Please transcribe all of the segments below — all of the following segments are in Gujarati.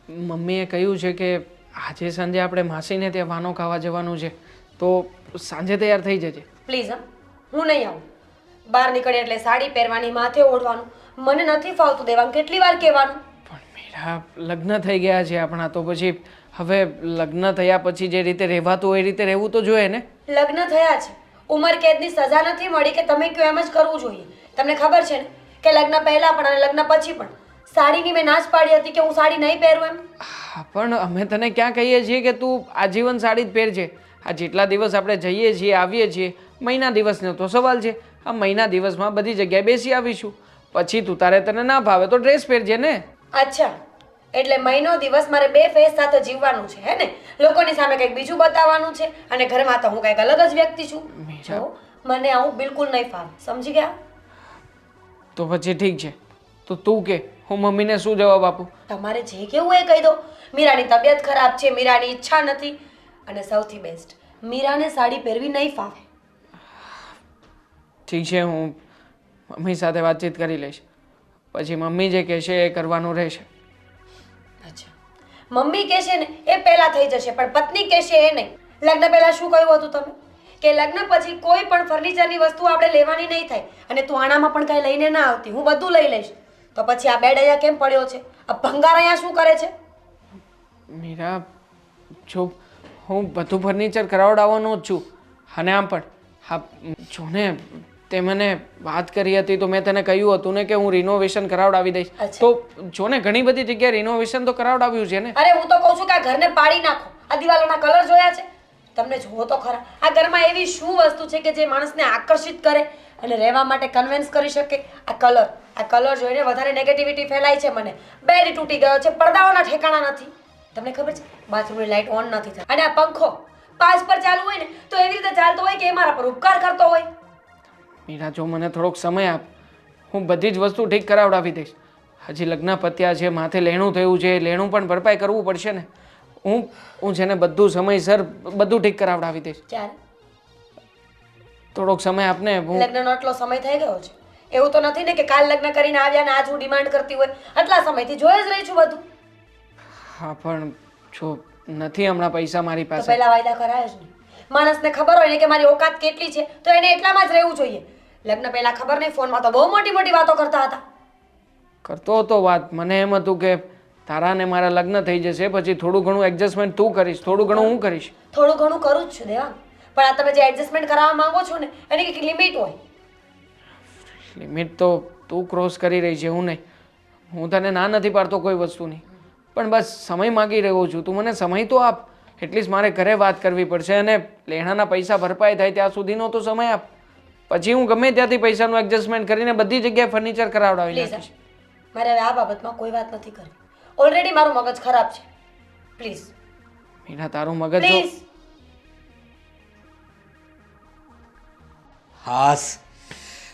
મમ્મીએ કહ્યું છે કે આજે સાંજે આપણે માસીને ત્યાં વાનો ખાવા જવાનું છે, તો સાંજે તૈયાર થઈ જજે. પ્લીઝ હા, હું નહીં આવું. બહાર નીકળે એટલે સાડી પહેરવાની, માથે ઓઢવાનું મને નથી ફાવતું. દેવાંગ, કેટલી વાર કહેવાનું? પણ મીરા, લગ્ન થઈ ગયા છે આપણા, તો પછી હવે લગ્ન થયા પછી જે રીતે રહેવાતું હોય એ રીતે રહેવું તો જોઈએ ને. લગ્ન થયા છે, ઉંમર કેદની સજા નથી મળી કે તમે કયો એમ જ કરવું જોઈએ. તમને ખબર છે ને કે લગ્ન પહેલા પણ અને લગ્ન પછી પણ સાડીની મેં નાશ પાડી હતી કે હું સાડી નહીં પહેરું એમ. હા, પણ અમે તને ક્યાં કહીએ છીએ કે તું આજીવન સાડી જ પહેરજે. આ જેટલા દિવસ આપણે જઈએ છીએ આવીએ છીએ, મહિના દિવસનો તો સવાલ છે. આ મહિના દિવસમાં બધી જગ્યાએ બેસી આવીશું. પછી તું તારે તને ના ભાવે તો ડ્રેસ પહેરજે ને. અચ્છા, એટલે મહિનો દિવસ મારે બે ફેસ સાથે જીવવાનું છે, હે ને? લોકોની સામે કંઈક બીજું બતાવવાનું છે અને ઘરમાં તો હું કંઈક અલગ જ વ્યક્તિ છું. મીરા, જો, મને આવું બિલકુલ નહીં ફાવે, સમજી ગયા? તો પછી ઠીક છે, તો તું કે હું મમ્મીને શું જવાબ આપું? તમારે જે કેવું એ કહી દો. મીરાની તબિયત ખરાબ છે, મીરાની ઈચ્છા નથી, અને સૌથી બેસ્ટ, મીરાને સાડી પહેરવી નહીં ફાવે. ઠીક છે, હું મમ્મી સાથે વાતચીત કરી લઈશ. પછી મમ્મી જે કહેશે એ કરવાનું રહેશે. અચ્છા, મમ્મી કહેશે ને એ પહેલા થઈ જશે, પણ પત્ની કહેશે એ નહીં. લગ્ન પહેલા શું કહ્યું હતું તમે કે લગ્ન પછી કોઈ પણ ફર્નિચરની વસ્તુ આપણે લેવાની નહીં થાય, અને તું આણામાં પણ કાંઈ લઈને ના આવતી, હું બધું લઈ લઈશ. તો પછી આ બેડ અહીંયા કેમ પડ્યો છે? આ ભંગાર અહીંયા શું કરે છે? મીરા, જો હું બધું ફર્નિચર કરાવડાવવાનો જ છું. અને આમ પણ હા, જો ને તે મને વાત કરી હતી તો મેં તને કહ્યું હતું ને કે હું રિનોવેશન કરાવડાવી દઈશ. તો જો ને ઘણી બધી જગ્યાએ રિનોવેશન તો કરાવડાવ્યું છે ને. અરે હું તો કહું છું કે આ ઘરને પાડી નાખો. આ દિવાલોના કલર જોયા છે? તમને જુઓ તો ખરા, આ ઘરમાં એવી શું વસ્તુ છે કે જે માણસને આકર્ષિત કરે અને રહેવા માટે કન્વિન્સ કરી શકે? આ કલર જોઈને વધારે નેગેટિવિટી ફેલાય છે મને. બેડ તૂટી ગયો છે, પડદાઓના ઠેકાણા નથી. તમને ખબર છે બાથરૂમની લાઇટ ઓન નથી થતી, અને આ પંખો 5 પર ચાલુ હોય ને તો એવી રીતે ચાલતો હોય કે એ મારા પર ઉપકાર કરતો હોય. મીરા, જો મને થોડોક સમય આપ, હું બધી જ વસ્તુ ઠીક કરાવડાવી દઈશ. હજી લગ્ન પત્યા છે, માથે લેણું થયું છે, લેણું પણ ભરપાઈ કરવું પડશે ને. હું છે ને બધું સમયસર બધું ઠીક કરાવડાવી દઈશ. ચાલ, થોડોક સમય આપને. લગ્નનો આટલો સમય થઈ ગયો છે, એવું તો નથી ને કે કાલ લગ્ન કરીને આવ્યા ને આજ હું ડિમાન્ડ કરતી હોય. આટલા સમયથી જોઈ જ રહી છું બધું. હા, પણ જો નથી હમણાં પૈસા મારી તો પાસે. પહેલા વાયદા કરાય જ નહીં. માણસને ખબર હોય ને કે મારી ઓકાત કેટલી છે તો એને એટલામાં જ રહેવું જોઈએ. લગ્ન પહેલા ખબર નહીં, ફોનમાં તો બહુ મોટી મોટી વાતો કરતા હતા. કરતો હતો વાત. મને એમ હતું કે તારા ને મારા લગ્ન થઈ જશે, પછી થોડું ઘણું એડજસ્ટમેન્ટ તું કરીશ, થોડું ઘણું હું કરીશ. થોડું ઘણું કરું જ છું દેવાંગ, પણ આ તમે જે એડજસ્ટમેન્ટ કરાવવા માંગો છો ને એની કંઈક લિમિટ હોય. લિમિટ તો તું ક્રોસ કરી રહી છે, હું નહીં. હું તને ના નથી પાડતો કોઈ વસ્તુની, પણ બસ સમય માગી રહ્યો છું. તું મને સમય તો આપ. એટલીસ્ટ મારે ઘરે વાત કરવી પડશે, અને લેણાના પૈસા ભરપાઈ થાય ત્યાં સુધીનો તો સમય આપ. પછી હું ગમે ત્યાંથી પૈસાનું એડજસ્ટમેન્ટ કરીને બધી જગ્યાએ ફર્નિચર કરાવડાવી નાખીશ. મારે હવે આ બાબતમાં કોઈ વાત નથી કરવી. ઓલરેડી મારું મગજ ખરાબ છે. પ્લીઝ મીરા, તારું મગજ જો. પ્લીઝ. હાસ,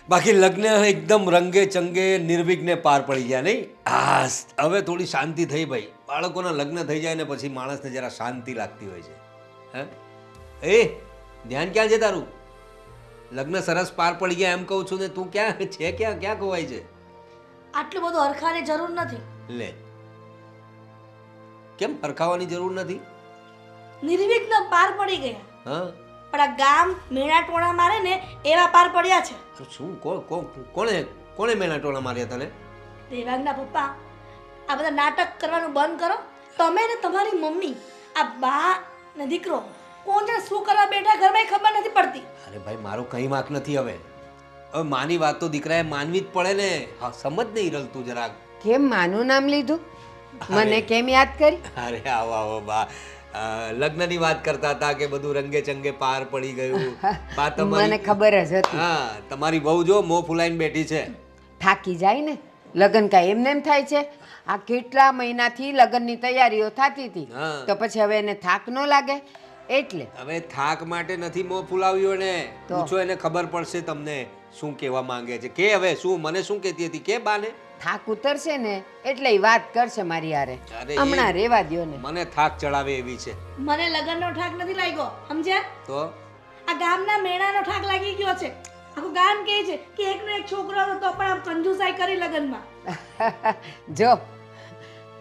બાકી લગ્ન એકદમ રંગે ચંગે નિર્વિઘ્ને પાર પડી ગયા નહીં? હાસ, હવે થોડી શાંતિ થઈ ભાઈ. બાળકોના લગ્ન થઈ જાય ને પછી માણસને જરા શાંતિ લાગતી હોય છે. હે એ ધ્યાન ક્યાં છે તારું? લગ્ન સરસ પાર પડી ગયા એમ કહું છું ને તું ક્યાં છે? ક્યાં ખોવાય છે? આટલું બધું હરખાની જરૂર નથી. લે, કેમ હરખાવાની જરૂર નથી? નિર્વિઘ્ન પાર પડી ગયા, હા, પણ આ ગામ મેણા ટોણા મારે ને એવા પાર પડ્યા છે. તો શું કોણે મેણાટોણા માર્યા તને? દેવાંગના પપ્પા, આ બધા નાટક કરવાનું બંધ કરો. તમે ને તમારી મમ્મી, આ બા ને દીકરો કોણ છે શું કરવા બેઠા ઘરમાં એ ખબર નથી પડતી. અરે ભાઈ, મારો કંઈ વાંક નથી. હવે માની વાત તો દીકરાએ માનવી જ પડે ને. હા, સમજ નહીં રલતું જરાક. કેમ માનું નામ લીધું? મને કેમ યાદ કરી? અરે આવો બા, લગ્નની વાત કરતા હતા કે બધું રંગે ચંગે પાર પડી ગયું. બા તમારી, મને ખબર જ હતી. હા, તમારી વહુ જો મોં ફૂલાઈને બેઠી છે. થાકી જાય ને. લગ્ન કાંઈ એમને એમ થાય છે? આ કેટલા મહિનાથી લગ્નની તૈયારીઓ થતી હતી, હા. તો પછી હવે એને થાક ન લાગે એટલે. હવે થાક માટે નથી મોં ફૂલાવ્યું ને. પૂછો એને, ખબર પડશે તમને શું કહેવા માંગે છે. કે હવે શું મને શું કહેતી હતી? કે બાને થાક ઉતરશે ને એટલે ઈ વાત કરશે મારી હારે. અરે હમણાં રેવા દ્યો ને. મને થાક ચડાવે એવી છે. મને લગ્નનો ઠાક નથી લાગ્યો, સમજ્યા? તો આ ગામના મેણાનો ઠાક લાગી ગયો છે. આખું ગામ કહે છે કે એકનો એક છોકરો હતો તો પણ આમ કંજુસાઈ કરી લગ્નમાં. જો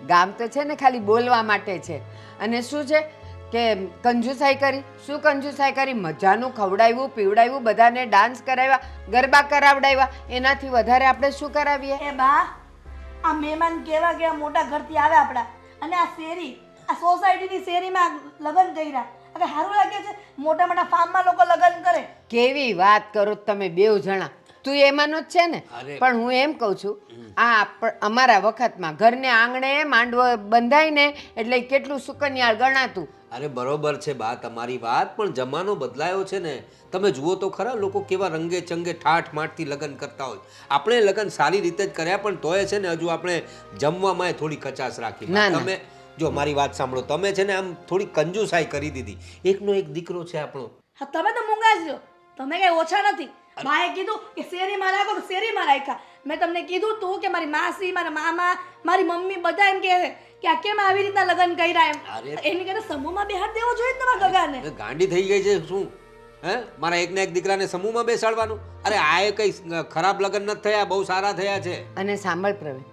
ગામ તો છે ને ખાલી બોલવા માટે છે. અને શું છે કે કંજુસાઈ કરી, શું કંજુસાઈ કરી? મજાનું ખવડાવ્યું, પીવડાવ્યું, બધાને ડાન્સ કરાવ્યા, ગરબા કરાવડાવ્યા, એનાથી વધારે આપણે શું કરાવીએ? એ બા, આ મહેમાન કેવા કેવા મોટા ઘરથી આવે આપણા, અને આ શેરી, આ સોસાયટીની શેરીમાં લગ્ન કર્યા. હવે સારું લાગે છે? મોટા મોટા ફાર્મમાં લોકો લગ્ન કરે. કેવી વાત કરો તમે બેવ જણા. તું એમાંનો જ છે ને? પણ હું એમ કહું છું, અમારા વખતમાં ઘરને આંગણે માંડવો બંધાય ને એટલે કેટલું સુકન્યાળ ગણાતું. અરે બરોબર છે બા તમારી વાત, પણ જમાનો બદલાયો છે ને. તમે જુઓ તો ખરા, લોકો કેવા રંગે ચંગે ઠાઠ માઠથી લગ્ન કરતા હોય. આપણે લગ્ન સારી રીતે જ કર્યા, પણ તોય છે ને હજુ આપણે જમવામાં થોડી કચાશ રાખી. તમે જો મારી વાત સાંભળો, તમે છે ને આમ થોડી કંજુસાઈ કરી દીધી. એકનો એક દીકરો છે આપણો. હા, તમે તો મૂંગા જ છો, તમે કઈ ઓછા નથી. માએ કીધું કે શેરીમાં રાખો તો શેરીમાં રાખ્યા. મેં તમને કીધું તું કે મારી માસી, મારા મામા, મારી મમ્મી બધા એમ કહે છે કે આ કેમ આવી રીતના લગ્ન કર્યા એમ. એની કરતા સમૂહમાં બેહાડ દેવો જોઈએ તમારા ગગાને. ગાંડી થઈ ગઈ છે શું? હે, મારા એકને એક દીકરાને સમૂહમાં બેસાડવાનું? અરે આ એ કઈ ખરાબ લગ્ન નથી થયા, બહુ સારા થયા છે. અને સાંભળ પ્રવીણ,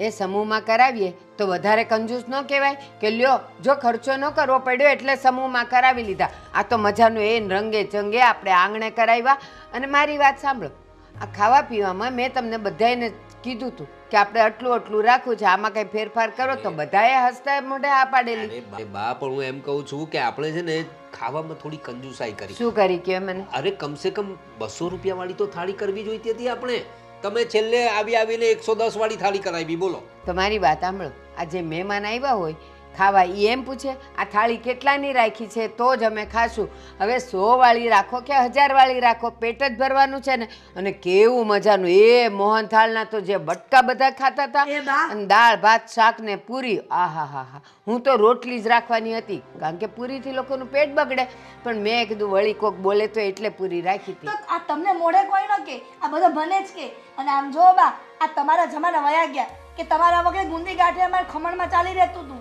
એ સમૂહમાં કરાવીએ તો વધારે કંજૂસ ન કહેવાય કે લ્યો જો ખર્ચો ન કરવો પડ્યો એટલે સમૂહમાં કરાવી લીધા. આ તો મજાનું એ રંગે ચંગે આપણે આંગણે કરાવ્યા. અને મારી વાત સાંભળો, આ ખાવા પીવામાં મેં તમને બધાને કીધું હતું કે આપણે આટલું આટલું રાખવું છે, આમાં કઈ ફેરફાર કરો તો બધાએ હસતા મોઢે આ પાડેલી. બા પણ હું એમ કહું છું કે આપણે છે ને ખાવામાં થોડી કંજુસાઈ કરી. શું કરી કે મને? અરે કમસે કમ 200 રૂપિયા વાળી તો થાળી કરવી જોઈતી હતી આપણે. તમે છેલ્લે આવીને 110 વાળી થાળી કરાવી. બોલો. તમારી વાત સાંભળો, આ જે મહેમાન આવ્યા હોય ખાવા, એ એમ પૂછે આ થાળી કેટલાની રાખી છે તો જ અમે ખાશું. હવે 100 વાળી રાખો કે 1000 વાળી રાખો, પેટ જ ભરવાનું છે ને. અને કેવું મજાનું એ મોહનથાળના તો જે બટકા બધા ખાતા હતા, અને દાળ ભાત શાક ને પૂરી, આહા હા હા. હું તો રોટલી જ રાખવાની હતી, કારણ કે પૂરીથી લોકોનું પેટ બગડે. પણ મેં કીધું વળી કોક બોલે તો એટલે પૂરી રાખી હતી. આ તમને મોઢે કોઈ ન કે, આ બધા બને જ કે. અને આમ જો બા, આ તમારા જમાના વયા ગયા કે તમારા વખતે ગુંદી ગાંઠિયા અમારા ખમણમાં ચાલી રહેતું હતું.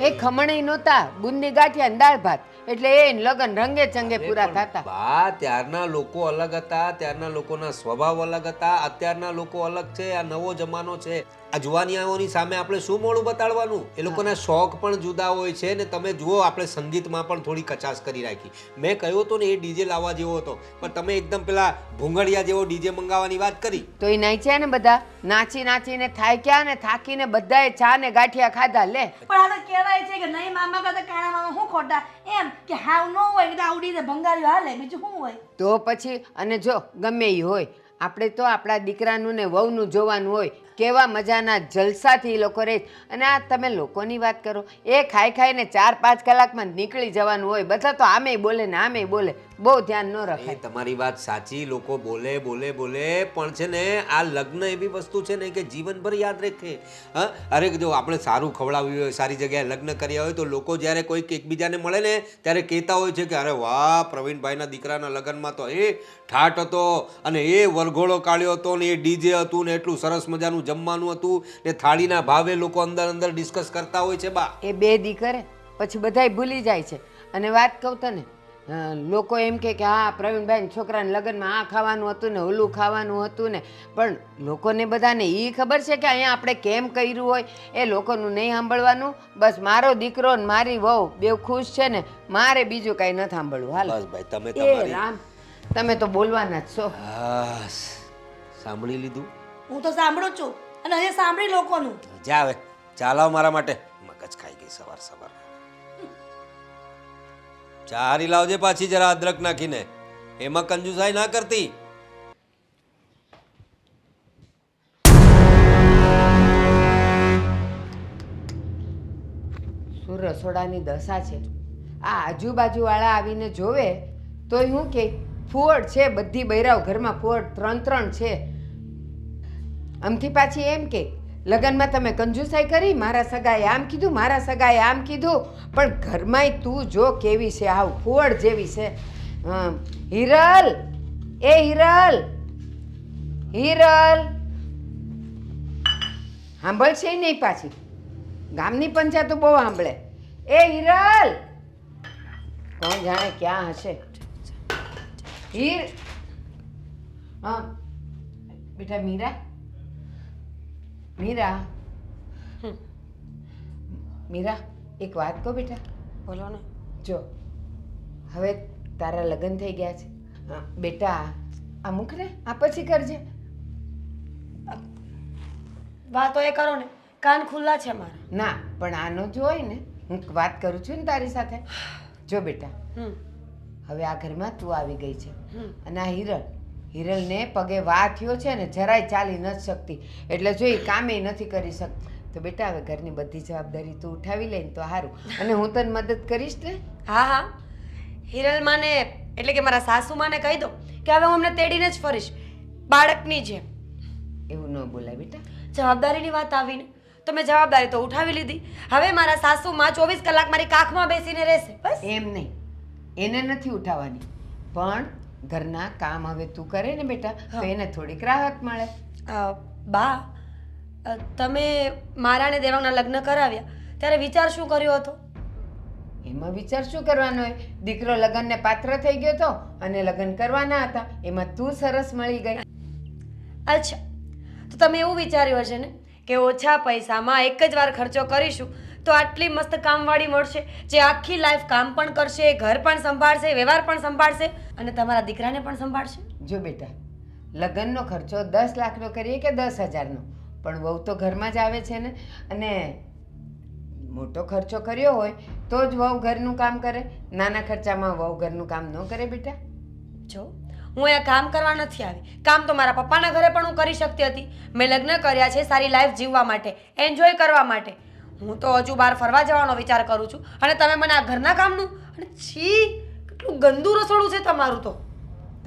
એ ખમણી નહોતા, બુંદી ગાંઠિયા ને દાળ ભાત, એટલે એ લગન રંગે ચંગે પૂરા થતા. બા ત્યારના લોકો અલગ હતા, ત્યારના લોકોના સ્વભાવ અલગ હતા, અત્યારના લોકો અલગ છે. આ નવો જમાનો છે. આ જુવાનિયાઓની સામે આપણે શું મોડું બતાડવાનું? એ લોકોના શોખ પણ જુદા હોય છે. ને તમે જુઓ, આપણે સંગીતમાં પણ થોડી કચાશ કરી રાખી. મેં કહ્યું હતું ને એ ડીજે લાવવા જેવો હતો, પણ તમે એકદમ પેલા ભૂંગળિયા જેવો ડીજે મંગાવવાની વાત કરી. તો એ નાચ્યા ને બધા, નાચી નાચીને થાક્યા ને થાકીને બધાએ ચા ને ગાંઠિયા ખાધા. લે પણ આ તો કહેવાય છે કે નહીં મામા કરતા કાણા મામા શું ખોટા એમ, કે હાવ ન હોય કે આવડી ને ભંગારીઓ હાલે, બીજું શું હોય? તો પછી અને જો ગમે એ હોય, આપણે તો આપણા દીકરાનું ને વહુનું જોવાનું હોય. કેવા મજાના જલસાથી એ લોકો રહે. અને આ તમે લોકોની વાત કરો, એ ખાઈ ખાઈને 4-5 કલાકમાં નીકળી જવાનું હોય. બધા તો આમેય બોલે ને આમેય બોલે, બહુ ધ્યાન ન રખાય. તમારી વાત સાચી, લોકો બોલે બોલે બોલે, પણ છે ને આ લગ્ન એવી વસ્તુ છે ને કે જીવનભર યાદ રાખે. હા, અરે જો આપણે સારું ખવડાવ્યું હોય, સારી જગ્યાએ લગ્ન કર્યા હોય, તો લોકો જ્યારે કોઈક એકબીજાને મળે ને ત્યારે કહેતા હોય છે કે અરે વાહ, પ્રવીણભાઈના દીકરાના લગ્નમાં તો એ ઠાઠ હતો, અને એ વરઘોડો કાઢ્યો હતો, ને એ ડીજે હતું, ને એટલું સરસ મજાનું જમવાનું હતું, ને થાળીના ભાવે લોકો અંદર અંદર ડિસ્કસ કરતા હોય છે. બા એ 2 દી કરે પછી બધાય ભૂલી જાય છે. અને વાત કહું તને, લોકો એમ કે હા પ્રવીણભાઈ છોકરાને લગ્નમાં આ ખાવાનું હતું ને ઓલું ખાવાનું હતું ને, પણ લોકોને બધાને એ ખબર છે કે અહીંયા આપણે કેમ કર્યું હોય. એ લોકોનું નહીં સાંભળવાનું. બસ મારો દીકરો ને મારી વહુ બેવ ખુશ છે ને, મારે બીજું કાંઈ નથી સાંભળવું. હાલ બસ ભાઈ, તમે એ રામ, તમે તો બોલવાના જ છો. સાંભળી લીધું? હું તો સાંભળું છું, અને હજી સાંભળી લોકોનું. જા હવે ચાલાવ મારા માટે. મગજ ખાઈ ગઈ સવાર સવાર. ચા હારી લાવજે પાછી, જરા અદરક નાખીને. એમાં કંજુસાઈ ના કરતી. શું રસોડાની દશા છે. આ આજુબાજુવાળા આવીને જોવે તોય હું કે ફુવડ છે, બધી બૈરાવ ઘરમાં ફુવડ 3 છે. આમથી પાછી એમ કે લગ્નમાં તમે કંજુસાઈ કરી, મારા સગાએ આમ કીધું, મારા સગાએ આમ કીધું. પણ ઘરમાંય તું જો કેવી છે, આવ ફુવડ જેવી છે. હિરલ, એ હિરલ, હિરલ સાંભળશે નહીં પાછી. ગામની પંચાયતો બહુ સાંભળે. એ હિરલ, કોણ જાણે ક્યાં હશે. હા બેટા, મીરા, મીરા મીરા એક વાત કહો બેટા. બોલો ને. જો હવે તારા લગ્ન થઈ ગયા છે. બેટા આ મૂક ને, આ પછી કરજે. વાતો એ કરો ને, કાન ખુલ્લા છે મારા. ના પણ આનો જો હોય ને, હું વાત કરું છું ને તારી સાથે. જો બેટા, હમ હવે આ ઘરમાં તું આવી ગઈ છે હમ. અને આ હિરલને પગે વા થયો છે ને, જરાય ચાલી નથી શકતી, એટલે જો એ કામે નથી કરી શકતી. તો બેટા હવે ઘરની બધી જવાબદારી તું ઉઠાવી લઈને તો સારું, અને હું તને મદદ કરીશ ને. હા હા, હિરલ માને એટલે કે મારા સાસુ માને કહી દો કે હવે હું અમને તેડીને જ ફરીશ, બાળકની જેમ. એવું ન બોલાય બેટા. જવાબદારીની વાત આવીને તો મેં જવાબદારી તો ઉઠાવી લીધી. હવે મારા સાસુમાં 24 કલાક મારી કાખમાં બેસીને રહેશે બસ. એમ નહીં, એને નથી ઉઠાવવાની, પણ ઘરના કામ હવે તું કરે ને બેટા, તો એને થોડીક રાહત મળે. બા, તમે મારા ને દેવાંગના લગ્ન કરાવ્યા ત્યારે વિચાર શું કર્યો હતો? એમાં વિચાર શું કરવાનો હોય? દીકરો લગ્નને પાત્ર થઈ ગયો હતો અને લગ્ન કરવાના હતા, એમાં તું સરસ મળી ગઈ. અચ્છા, તો તમે એવું વિચાર્યું હશે ને કે ઓછા પૈસામાં એક જ વાર ખર્ચો કરીશું તો આટલી મસ્ત કામવાળી મળશે જે આખી લાઈફ કામ પણ કરશે, ઘર પણ સંભાળશે, વ્યવહાર પણ સંભાળશે અને તમારા દીકરાને પણ સંભાળશે. જો બેટા, લગ્નનો ખર્ચો 10 લાખનો કરીએ કે 10,000નો, પણ વહુ તો ઘરમાં જ આવે છે ને, અને મોટો ખર્ચો કર્યો હોય તો જ વહુ ઘરનું કામ કરે, નાના ખર્ચામાં વહુ ઘરનું કામ ન કરે બેટા. જો હું અહીંયા કામ કરવા નથી આવી, કામ તો મારા પપ્પાના ઘરે પણ હું કરી શકતી હતી. મેં લગ્ન કર્યા છે સારી લાઈફ જીવવા માટે, એન્જોય કરવા માટે. હું તો હજુ બહાર ફરવા જવાનો વિચાર કરું છું અને તમે મને આ ઘરના કામનું, અને છી કેટલું ગંદુ રસોડું છે તમારું તો.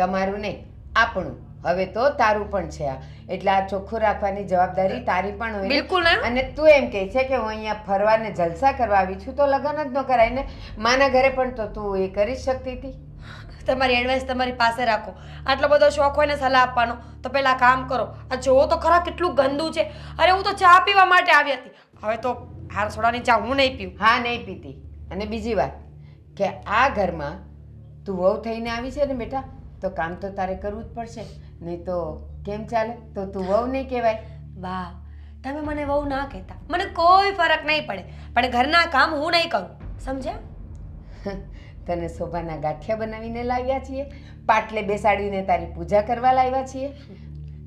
તમારું નહીં, આપણું. હવે તો તારું પણ છે આ, એટલે આ ચોખ્ખું રાખવાની જવાબદારી તારી પણ હોય ને. બિલકુલ ના. અને તું એમ કહે છે કે હું અહીંયા ફરવાને જલસા કરવા આવી છું તો લગ્ન જ ન કરાય ને. માના ઘરે પણ તો તું એ કરી જ શકતી હતી. તમારી એડવાઇસ તમારી પાસે રાખો. આટલો બધો શોખ હોય ને સલાહ આપવાનો તો પહેલા કામ કરો. આ જોવો તો ખરા કેટલું ગંદુ છે. અરે હું તો ચા પીવા માટે આવી હતી, હવે તો હાર સોડાની ચા હું નહીં પીવું. હા, નહીં પીતી. અને બીજી વાત કે આ ઘરમાં તું વહુ થઈને આવી છે ને બેટા, તો કામ તો તારે કરવું જ પડશે, નહીં તો કેમ ચાલે? તો તું વહુ નહીં કહેવાય. વાહ, તમે મને બહુ ના કહેતા, મને કોઈ ફરક નહીં પડે, પણ ઘરના કામ હું નહીં કરું, સમજ્યા? તને શોભાના ગાંઠિયા બનાવીને લાવ્યા છીએ, પાટલે બેસાડીને તારી પૂજા કરવા લાવ્યા છીએ.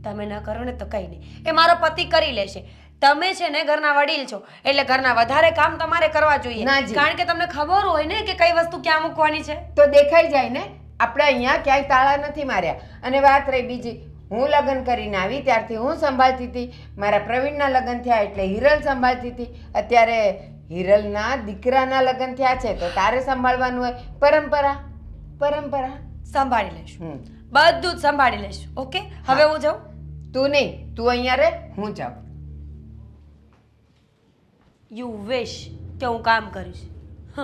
તમે ન કરો ને તો કંઈ નહીં, એ મારો પતિ કરી લેશે. તમે છે ને ઘરના વડીલ છો, એટલે ઘરના વધારે કામ તમારે કરવા જોઈએ, નાજી. કારણ કે તમને ખબર હોય ને કે કઈ વસ્તુ ક્યાં મૂકવાની છે. તો દેખાઈ જાય ને, આપણે અહીંયા ક્યાંય તાળા નથી માર્યા. અને વાત રહી બીજી, હું લગ્ન કરીને આવી ત્યારથી હું સંભાળતી હતી, મારા પ્રવીણના લગ્ન થયા એટલે હિરલ સંભાળતી હતી, અત્યારે હિરલના દીકરાના લગ્ન થયા છે તો તારે સંભાળવાનું હોય. પરંપરા પરંપરા સંભાળી લેશું, બધું જ સંભાળી લેશું. ઓકે, હવે હું જાઉં? તું નહીં, તું અહીંયા રહે, હું જાઉં. યુ વિશ કે હું કામ કરીશ. હ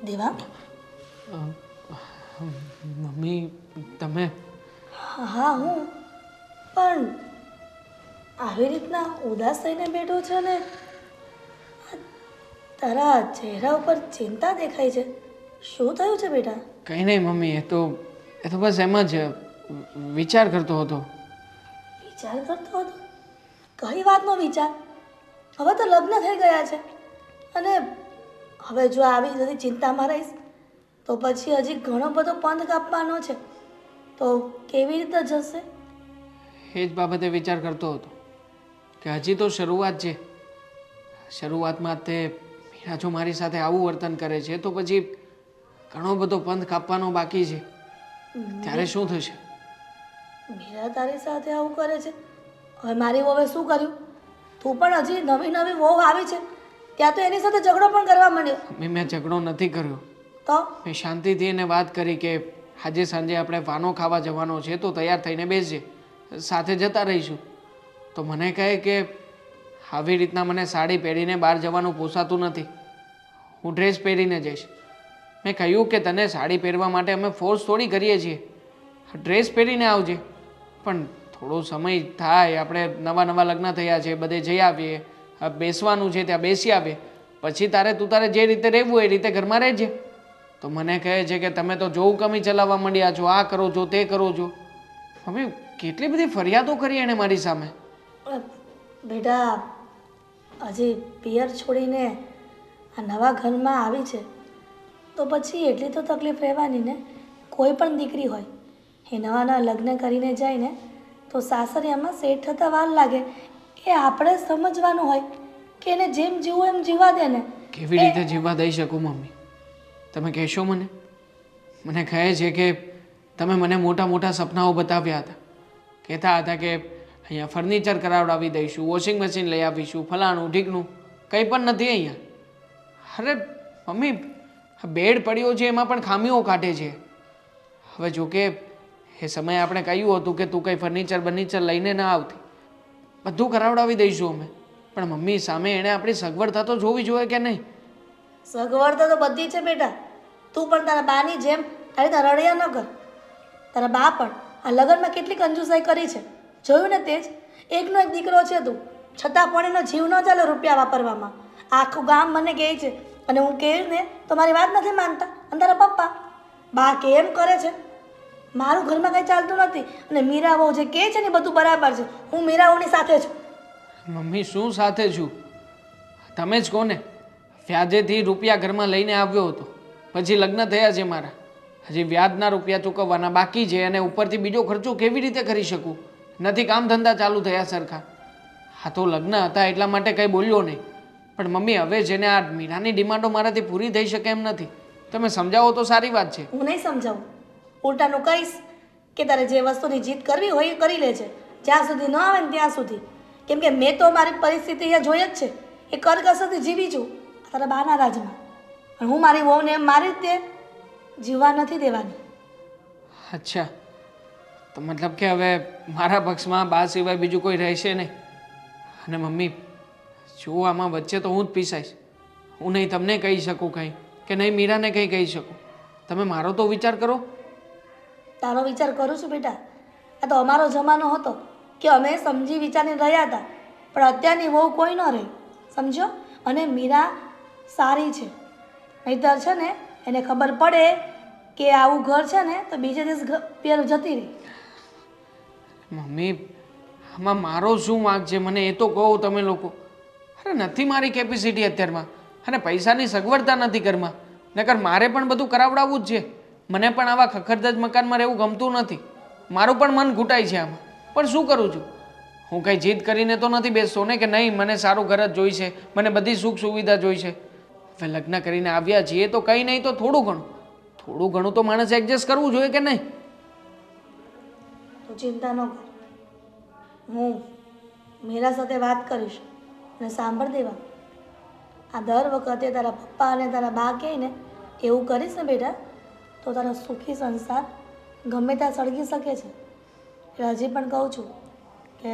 દેવા, મમ્મી તમે? હા હું, પણ આવી રીતના ઉદાસ થઈને બેઠો છે ને, તારા ચહેરા ઉપર ચિંતા દેખાય છે. શું થયું છે બેટા? કંઈ નહીં મમ્મી, એ તો બસ એમ જ વિચાર કરતો હતો. વિચાર કરતો હતો? કઈ વાતનો વિચાર? હવે તો લગ્ન થઈ ગયા છે અને હવે જો આવી બધી ચિંતામાં રહીશ તો પછી હજી ઘણો બધો પંથ કાપવાનો છે, તો કેવી રીતે જશે? એ જ બાબતે વિચાર કરતો હતો કે હજી તો શરૂઆત છે. શરૂઆતમાં તે મીરા જો મારી સાથે આવું વર્તન કરે છે તો પછી ઘણો બધો પંથ કાપવાનો બાકી છે, ત્યારે શું થશે? મીરા તારી સાથે આવું કરે છે, હવે મારી વહુએ શું કર્યું? તું પણ હજી નવી નવી વહુ આવી છે ત્યાં તો એની સાથે ઝઘડો પણ કરવા માંડ્યો. મેં ઝઘડો નથી કર્યો, તો મેં શાંતિથી એને વાત કરી કે આજે સાંજે આપણે વાનો ખાવા જવાનો છે તો તૈયાર થઈને બેસજે, સાથે જતા રહીશું. તો મને કહે કે આવી રીતના મને સાડી પહેરીને બહાર જવાનું પોસાતું નથી, હું ડ્રેસ પહેરીને જઈશ. મેં કહ્યું કે તને સાડી પહેરવા માટે અમે ફોર્સ થોડી કરીએ છીએ, ડ્રેસ પહેરીને આવજે. પણ થોડો સમય થાય, આપણે નવા નવા લગ્ન થયા છે, બધે જઈ આવીએ, બેસવાનું છે ત્યાં બેસી આવીએ, પછી તું તારે જે રીતે રહેવું એ રીતે ઘરમાં રહેજે. તો મને કહે છે કે તમે તો જોવું કમી ચલાવવા માંડ્યા છો, આ કરો છો તે કરો છો. મમ્મી કેટલી બધી ફરિયાદો કરી એણે મારી સામે. બેટા હજી પિયર છોડીને આ નવા ઘરમાં આવી છે તો પછી એટલી તો તકલીફ રહેવાની ને. કોઈ પણ દીકરી હોય એ નવા નવા લગ્ન કરીને જાય ને તો સાસરિયામાં સેટ થતાં વાર લાગે. એ આપણે સમજવાનું હોય કે એને જેમ જીવવું એમ જીવવા દે ને. કેવી રીતે જીવવા દઈ શકું મમ્મી? તમે કહેશો મને? મને કહે છે કે તમે મને મોટા મોટા સપનાઓ બતાવ્યા હતા, કહેતા હતા કે અહીંયા ફર્નિચર કરાવડાવી દઈશું, વોશિંગ મશીન લઈ આવીશું, ફલાણું ઢીકનું. કંઈ પણ નથી અહીંયા. અરે મમ્મી, બેડ પડ્યો છે એમાં પણ ખામીઓ કાઢે છે. હવે જોકે એ સમયે આપણે કહ્યું હતું કે તું કંઈ ફર્નિચર લઈને ના આવતી, બધું કરાવડાવી દઈશું અમે. પણ મમ્મી સામે એણે આપણી સગવડતા તો જોવી જોઈએ કે નહીં? સગવડતા તો બધી છે બેટા. તું પણ તારા બાની જેમ તારી તારા રડ્યા ન કર. તારા બા પણ આ લગ્નમાં કેટલી કંજુસાઈ કરી છે જોયું ને તે જ. એકનો એક દીકરો છે તું, છતાં પણ એનો જીવ ન ચાલે રૂપિયા વાપરવામાં. આખું ગામ મને કહે છે અને હું કહું ને તો મારી વાત નથી માનતા. અને તારા પપ્પા બા કેમ કરે છે? મારું ઘરમાં કંઈ ચાલતું નથી અને મીરા બહુ જે કહે છે ને બધું બરાબર છે. હું મીરાઓની સાથે છું. મમ્મી શું સાથે છું? તમે જ કોને વ્યાજેથી રૂપિયા ઘરમાં લઈને આવ્યો હતો, પછી લગ્ન થયા છે મારા, હજી વ્યાજના રૂપિયા ચૂકવવાના બાકી છે અને ઉપરથી બીજો ખર્ચો કેવી રીતે કરી શકું? નથી કામ ધંધા ચાલુ થયા સરખા. હા તો લગ્ન હતા એટલા માટે કંઈ બોલ્યો નહીં. પણ મમ્મી હવે જેને આ મીરાની ડિમાન્ડો મારાથી પૂરી થઈ શકે એમ નથી. તમે સમજાવો તો સારી વાત છે. હું નહીં સમજાવું, ઉલટાનું કહીશ કે તારે જે વસ્તુની જીત કરવી હોય એ કરી લેજે, જ્યાં સુધી ન આવે ને ત્યાં સુધી. કેમ કે મેં તો મારી પરિસ્થિતિ અહીંયા જોઈ જ છે. એ કરકસરથી જીવી છું તારા બાના રાજમાં. અને હું મારી વહુને મારી રીતે જીવવા નથી દેવાની. અચ્છા, તો મતલબ કે હવે મારા પક્ષમાં બા સિવાય બીજું કોઈ રહેશે નહીં. અને મમ્મી જો આમાં વચ્ચે તો હું જ પીસાઈશ. હું નહીં તમને કહી શકું કંઈ કે નહીં મીરાને કંઈ કહી શકું. તમે મારો તો વિચાર કરો. તારો વિચાર કરું છું બેટા. આ તો અમારો જમાનો હતો કે અમે સમજી વિચારીને રહ્યા હતા, પણ અત્યારની વહુ કોઈ ન રહે, સમજો. અને મીરા સારી છે, નહીંતર છે ને એને ખબર પડે કે આવું ઘર છે ને તો બીજે દિવસ પિયર જતી રહી. મમ્મી આમાં મારો શું વાંક છે મને એ તો કહો તમે લોકો. અરે નથી મારી કેપેસિટી અત્યારમાં, અને પૈસાની સગવડતા નથી ઘરમાં. નકર મારે પણ બધું કરાવડાવવું જ છે. મને પણ આવા ખખડધજ મકાનમાં રહેવું ગમતું નથી. મારું પણ મન ઘૂંટાય છે આમાં. પણ શું કરું છું? હું કંઈ જીદ કરીને તો નથી બેસતો ને કે નહીં મને સારું ઘર જ જોઈશે, મને બધી સુખ સુવિધા જોઈશે. હવે લગ્ન કરીને આવ્યા છીએ તો કંઈ નહીં તો થોડું ઘણું તો માણસે એડજસ્ટ કરવું જોઈએ કે નહીં? તું ચિંતા ન કર, હું મીરા સાથે વાત કરીશ અને સાંભળ દેવા. આ દર વખતે તારા પપ્પા અને તારા બા કહે ને એવું કરીશ ને બેટા તો તારો સુખી સંસાર ગમે ત્યાં સળગી શકે છે. એટલે હજી પણ કહું છું કે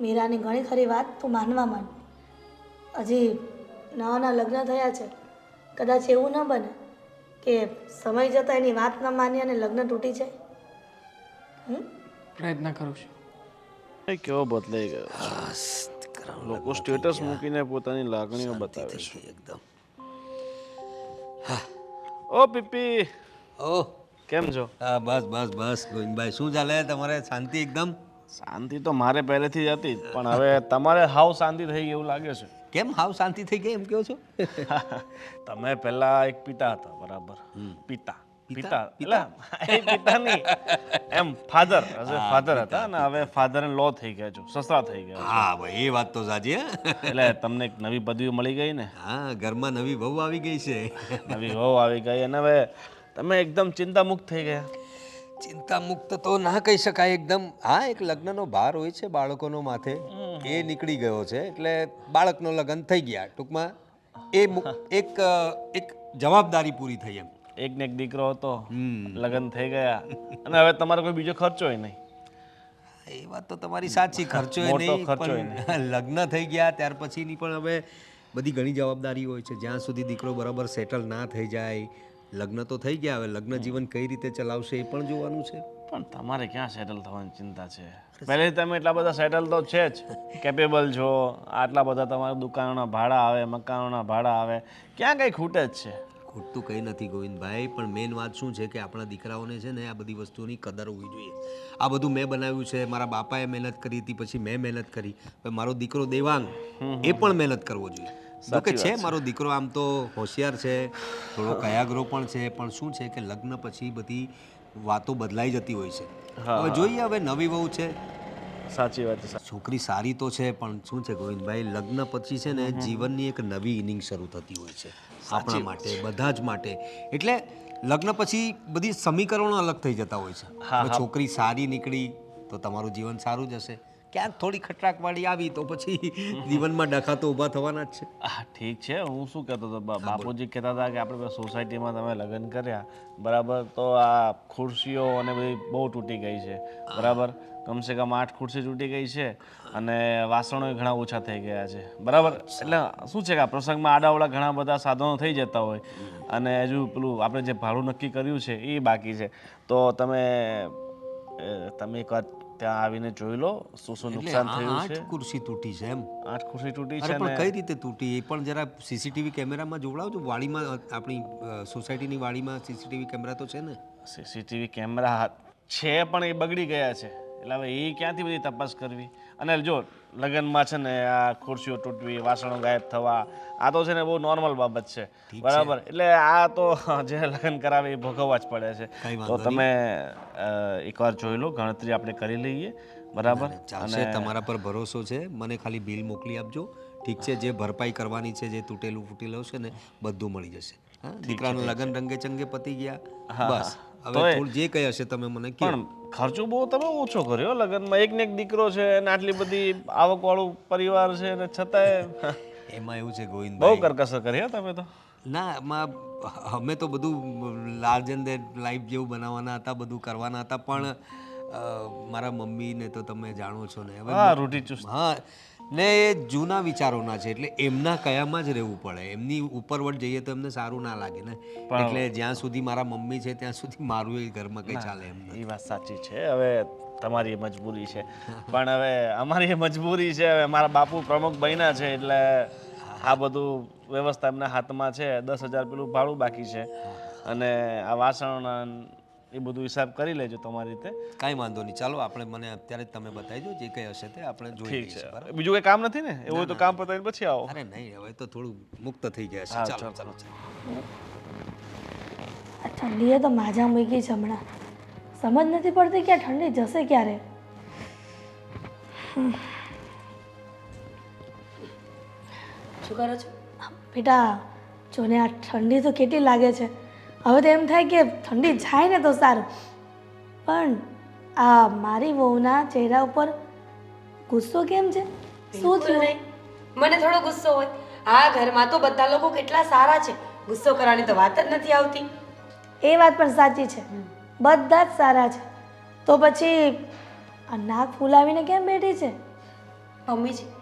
મીરાની ઘણી ખરી વાત તું માનવા માંડ. હજી નવાના લગ્ન થયા છે, કદાચ એવું ન બને કે સમય જતાં એની વાત ન માની અને લગ્ન તૂટી જાય. પ્રયત્ન કરું છું. એ કેવો બદલાઈ ગયો. લોકો સ્ટેટસ મૂકીને પોતાની લાગણીઓ બતાવે છે એકદમ. ઓ પીપી, ઓહ કેમ છો? હા બસ બસ બસ ગોવિંદભાઈ, શું ચાલે તમારે? શાંતિ એકદમ? શાંતિ તો મારે પહેલેથી જ હતી, પણ હવે તમારે હાવ શાંતિ થઈ ગઈ એવું લાગે છે. કેમ હાવ શાંતિ થઈ ગઈ એમ કહો છો? તમે પહેલા એક પિતા હતા, બરાબર? પિતા એટલે એ પિતા નહીં, એમ ફાધર હતા, અને હવે ફાધર એન્ડ લો થઈ ગયા છો, સસરા થઈ ગયા. હા ભાઈ એ વાત તો સાચી. એટલે તમને એક નવી પદવી મળી ગઈ ને. હા, ઘરમાં નવી વહુ આવી ગઈ છે. નવી વહુ આવી ગઈ અને હવે તમે એકદમ ચિંતા મુક્ત થઈ ગયા. ચિંતા મુક્ત તો ના કહી શકાય એકદમ. હા, એક લગ્નનો ભાર હોય છે બાળકોનો માથે, એ નીકળી ગયો છે. એટલે બાળકનો લગ્ન થઈ ગયા, ટૂંકમાં એ એક જવાબદારી પૂરી થઈ એમ. એક ને એક દીકરો હતો, લગ્ન થઈ ગયા, અને હવે તમારો કોઈ બીજો ખર્ચો નહીં. એ વાત તો તમારી સાચી, ખર્ચો નહીં, પણ લગ્ન થઈ ગયા ત્યાર પછીની પણ હવે બધી ઘણી જવાબદારી હોય છે. જ્યાં સુધી દીકરો બરાબર સેટલ ના થઈ જાય, લગ્ન તો થઈ ગયા, હવે લગ્ન જીવન કઈ રીતે ચલાવશે એ પણ જોવાનું છે. પણ તમારે ક્યાં સેટલ થવાની ચિંતા છે? પહેલેથી તમે એટલા બધા સેટલ તો છે જ, કેપેબલ છો. આટલા બધા તમારા દુકાનોના ભાડા આવે, મકાનોના ભાડા આવે, ક્યાં કંઈ ખૂટે જ છે? ખોટું કંઈ નથી ગોવિંદભાઈ, પણ મેઇન વાત શું છે કે આપણા દીકરાઓને છે ને આ બધી વસ્તુઓની કદર હોવી જોઈએ. આ બધું મેં બનાવ્યું છે, મારા બાપાએ મહેનત કરી હતી, પછી મેં મહેનત કરી, હવે મારો દીકરો દેવાંગ એ પણ મહેનત કરવો જોઈએ. જોકે છે મારો દીકરો આમ તો હોશિયાર છે, થોડો કયાગ્રો પણ છે, પણ શું છે કે લગ્ન પછી બધી વાતો બદલાઈ જતી હોય છે. હવે જોઈએ, હવે નવી વહુ છે, સાચી વાત છે. છોકરી સારી તો છે, પણ શું છે ગોવિંદભાઈ, લગ્ન પછી છે ને જીવનની એક નવી ઇનિંગ શરૂ થતી હોય છે આપણા માટે, બધા જ માટે. એટલે લગ્ન પછી બધી સમીકરણો અલગ થઈ જતા હોય છે. હવે છોકરી સારી નીકળી તો તમારું જીવન સારું જ હશે, ક્યાંક થોડી ખટરાકવાળી આવી તો પછી જીવનમાં ડખા તો ઊભા થવાના જ છે. ઠીક છે, હું શું કહેતો હતો, બાપુજી કહેતા હતા કે આપણે સોસાયટીમાં તમે લગ્ન કર્યા બરાબર, તો આ ખુરશીઓ અને બધી બહુ તૂટી ગઈ છે બરાબર, કમસે કમ 8 ખુરશી તૂટી ગઈ છે અને વાસણો ઘણા ઓછા થઈ ગયા છે બરાબર. એટલે શું છે કે આ પ્રસંગમાં આડાવડા ઘણા બધા સાધનો થઈ જતા હોય અને હજુ પેલું આપણે જે ભાડું નક્કી કર્યું છે એ બાકી છે. તો તમે એકવાર ત્યાં આવીને જોઈ લો શું શું નુકસાન થયું છે. 8 ખુરશી તૂટી છે એમ? 8 ખુરશી તૂટી અરે છે. પણ કઈ રીતે તૂટી એ પણ જરા સીસીટીવી કેમેરામાં જોવડાવજો. વાડીમાં આપણી સોસાયટીની વાડીમાં સીસીટીવી કેમેરા તો છે ને? સીસીટીવી કેમેરા છે પણ એ બગડી ગયા છે, એટલે હવે એ ક્યાંથી બધી તપાસ કરવી. અને જો લગ્નમાં છે ને આ ખુરશીઓ તૂટવી, વાસણો ગાયબ થવા, આ તો છે ને બહુ નોર્મલ બાબત છે બરાબર. એટલે આ તો જે લગ્ન કરાવે એ ભોગવવા જ પડે છે. તો તમે એકવાર જોઈ લો, ગણતરી આપણે કરી લઈએ બરાબર. ચાલશે, તમારા પર ભરોસો છે. મને ખાલી બિલ મોકલી આપજો, ઠીક છે? જે ભરપાઈ કરવાની છે, જે તૂટેલું ફૂટેલું છે ને બધું મળી જશે. હા, દીકરાના લગ્ન રંગે ચંગે પતી ગયા, બસ. હવે થોડું જે કંઈ હશે તમે મને કહો. પણ ખર્ચો બહુ તમે ઓછો કર્યો લગ્નમાં. એક ને એક દીકરો છે ને આટલી બધી આવકવાળું પરિવાર છે ને છતાંય એમાં એવું છે ગોવિંદભાઈ, બહુ કરકસર કરી તમે તો. ના, એમાં અમે તો બધું લાર્જ એન્ડ લાઈફ જેવું બનાવવાના હતા, બધું કરવાના હતા, પણ મારા મમ્મીને તો તમે જાણો છો ને હવે. હા, રૂઢિચુસ્ત. હા, ને એ જૂના વિચારોના છે, એટલે એમના કયામાં જ રહેવું પડે. એમની ઉપરવટ જઈએ તો એમને સારું ના લાગે ને. એટલે જ્યાં સુધી મારા મમ્મી છે ત્યાં સુધી મારું એ ઘરમાં કંઈ ચાલે એમ નથી. એ વાત સાચી છે. હવે તમારી મજબૂરી છે, પણ હવે અમારી મજબૂરી છે. હવે મારા બાપુ પ્રમુખ બન્યા છે એટલે આ બધું વ્યવસ્થા એમના હાથમાં છે. 10,000 પેલું ભાડું બાકી છે અને આ વાસણના એ બધું હિસાબ કરી લેજો તમારી રીતે. કાંઈ વાંધો નહીં, ચાલો આપણે મને અત્યારે જ તમે બતાવી દો, જે કંઈ હશે તે આપણે જોઈ લઈશું. બરાબર? બીજું કંઈ કામ નથી ને? એવું હોય તો કામ પતાવીને પછી આવો. અરે નહીં, હવે તો થોડું મુક્ત થઈ ગયા છે. ચાલો ચાલો. આ ઠંડીએ તો માજા મૂકી છે હમણાં. સમજ નથી પડતી કે આ ઠંડી જશે ક્યારે. શું કરો છો? બેટા જો ને આ ઠંડી તો કેટલી લાગે છે. હવે તો એમ થાય કે ઠંડી જાય ને તો સારું. પણ આ મારી વહુના ચહેરા ઉપર ગુસ્સો કેમ છે? શું થયું? નહીં, મને થોડો ગુસ્સો હોય. આ ઘરમાં તો બધા લોકો કેટલા સારા છે, ગુસ્સો કરવાની તો વાત જ નથી આવતી. એ વાત પણ સાચી છે, બધા જ સારા છે. તો પછી આ નાક ફૂલાવીને કેમ બેઠી છે? મમ્મીજી,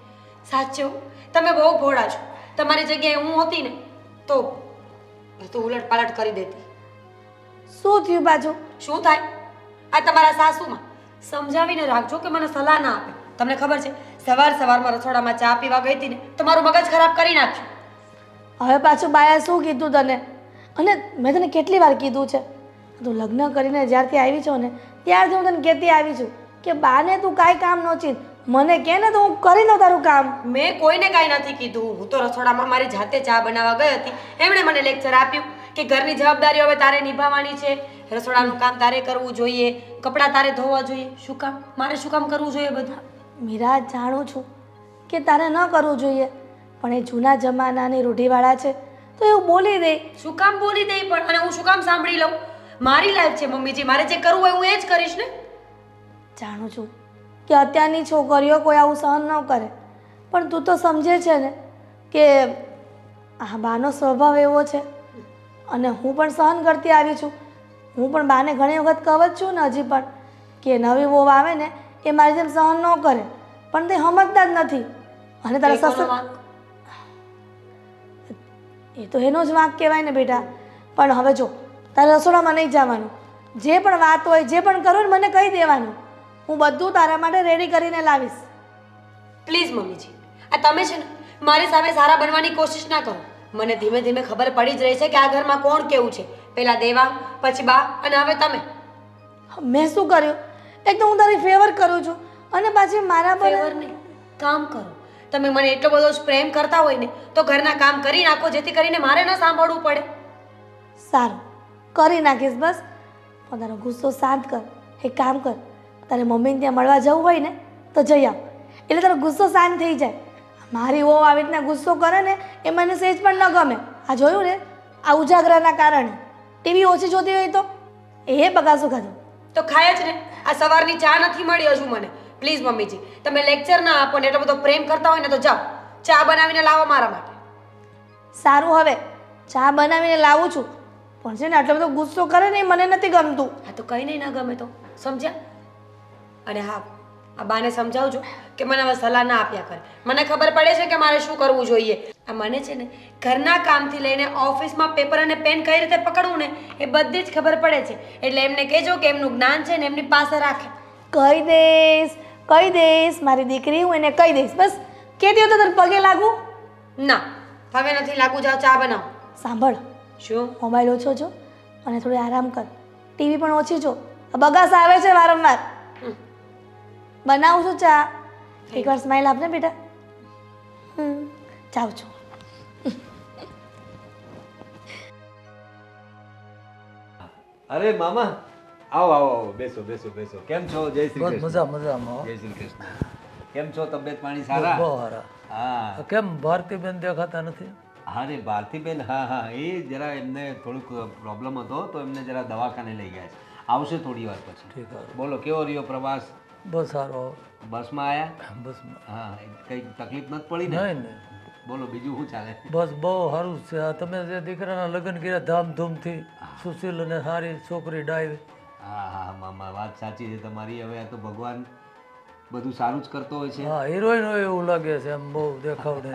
સાચું તમે બહુ ભોળા છો. તમારી જગ્યાએ હું હોતી ને તો બધું ઉલટ પાલટ કરી દેતી. શું થયું પાછું? શું થાય? આ તમારા સાસુમાં સમજાવીને રાખજો કે મને સલાહ ના આપે. તમને ખબર છે, સવારમાં રસોડામાં ચા પીવા ગઈ હતી ને તો મારું મગજ ખરાબ કરી નાખ્યું. હવે પાછું બાયા શું કીધું તને? અને મેં તને કેટલી વાર કીધું છે, તું લગ્ન કરીને જ્યારથી આવી છો ને ત્યારથી હું તને કહેતી આવી છું કે બાને તું કાંઈ કામ ન ચીન, મને કહે ને તો હું કરી દઉં તારું કામ. મેં કોઈને કાંઈ નથી કીધું. હું તો રસોડામાં મારી જાતે ચા બનાવવા ગઈ હતી. એમણે મને લેક્ચર આપ્યું કે ઘરની જવાબદારીઓ હવે તારે નિભાવવાની છે, રસોડાનું કામ તારે કરવું જોઈએ, કપડાં તારે ધોવા જોઈએ. શું કામ? મારે શું કામ કરવું જોઈએ બધું? મીરા, જાણું છું કે તારે ન કરવું જોઈએ, પણ એ જૂના જમાનાની રૂઢિવાળા છે તો એવું બોલી દે. શું કામ બોલી દે પણ? અને હું શું કામ સાંભળી લઉં? મારી લાઈફ છે મમ્મીજી, મારે જે કરવું હોય હું એ જ કરીશ ને. જાણું છું કે અત્યારની છોકરીઓ કોઈ આવું સહન ન કરે, પણ તું તો સમજે છે ને કે આ બાનો સ્વભાવ એવો છે અને હું પણ સહન કરતી આવી છું. હું પણ બાને ઘણી વખત કહું જ છું ને હજી પણ કે નવી વહુ આવે ને એ મારી જેમ સહન ન કરે, પણ તે સમજતા જ નથી. અને તારા સસરા, એ તો એનો જ વાંક કહેવાય ને બેટા. પણ હવે જો તારે રસોડામાં નહીં જવાનું, જે પણ વાત હોય જે પણ કરવું ને મને કહી દેવાનું, હું બધું તારા માટે રેડી કરીને લાવીશ. પ્લીઝ મમ્મીજી, આ તમે છે ને મારી સામે સારા બનવાની કોશિશ ના કરો. મને ધીમે ધીમે ખબર પડી જ રહી છે કે આ ઘરમાં કોણ કેવું છે. પહેલા દેવા, પછી બા અને હવે તમે. મેં શું કર્યું? એક તો હું તારી ફેવર કરું છું અને પાછી મારા પર ફેવર નહીં, કામ કરો. તમે મને એટલો બધો જ પ્રેમ કરતા હોય ને તો ઘરના કામ કરી નાખો, જેથી કરીને મારે ન સાંભળવું પડે. સારું કરી નાખીશ બસ. પણ તારો ગુસ્સો શાંત કર. એક કામ કર, તારે મમ્મીને ત્યાં મળવા જવું હોય ને તો જઈ આવ, એટલે તારો ગુસ્સો શાંત થઈ જાય. મારી વહુ આવી રીતના ગુસ્સો કરે ને એ મને સહેજ પણ ન ગમે. આ જોયું ને, આ ઉજાગરાના કારણે ટીવી ઓછી જોતી હોય તો એ બગાસું ખાધું. તો ખાય જ ને. આ સવારની ચા નથી મળી હજુ મને. પ્લીઝ મમ્મીજી, તમે લેક્ચર ના આપો ને એટલો બધો પ્રેમ કરતા હોય ને તો જાઓ ચા બનાવીને લાવો મારા માટે. સારું, હવે ચા બનાવીને લાવું છું, પણ છે ને આટલો બધો ગુસ્સો કરે ને એ મને નથી ગમતું. હા તો કંઈ નહીં, ન ગમે તો સમજ્યા. અને હા, આ બાને સમજાવજો કે મને હવે સલાહ ના આપ્યા કરે. મને ખબર પડે છે કે મારે શું કરવું જોઈએ. આ મને છે ને ઘરના કામથી લઈને ઓફિસમાં પેપર અને પેન કઈ રીતે પકડવું ને એ બધી જ ખબર પડે છે. એટલે એમને કહેજો કે એમનું જ્ઞાન છે ને એમની પાસે રાખે. કહી દઈશ મારી દીકરી, હું એને કહી દઈશ. બસ કહેતી હોય તો તારે પગે લાગવું? ના, હવે નથી લાગુ. જાઓ ચા બનાવો. સાંભળ, શું? મોબાઈલ ઓછો જો અને થોડી આરામ કર. ટીવી પણ ઓછી જો, આ બગાસ આવે છે વારંવાર. બનાવું છું ચા. એકવાર સ્માઈલ આપને બેટા. જાઉં છું. અરે મામા, આવો આવો આવો, બેસો બેસો બેસો. કેમ છો? જય શ્રી બસ કૃષ્ણ. મજામાં. જય શ્રી કૃષ્ણ. કેમ છો? તબિયત પાણી સારા? બહુ સારા. હા. કેમ ભારતીબેન દેખાતા નથી? અરે ભારતીબેન, હા હા, એ જરા એમને થોડુંક પ્રોબ્લેમ હતો તો એમને જરા દવાખાને લઈ ગયા છે. આવશે થોડી વાર પછી. ઠીક છે. બોલો, કેવો રહ્યો પ્રવાસ? બસ સારો. બસમાં આયા? બસ હા, કઈ તકલીફ નથી પડી ને? નહીં નહીં, બોલો, બીજું શું ચાલે? બસ બહુ સારું છે. આ તમે જે દીકરાના લગ્ન કર્યા ધામધૂમથી, સુશીલ અને સારી છોકરી ડાઈ. હા હા મામા, વાત સાચી છે તમારી. હવે આ તો ભગવાન બધું સારું જ કરતો હોય છે. હા, હિરોઈન હોય એવું લાગે છે, એમ બહુ દેખાવડે.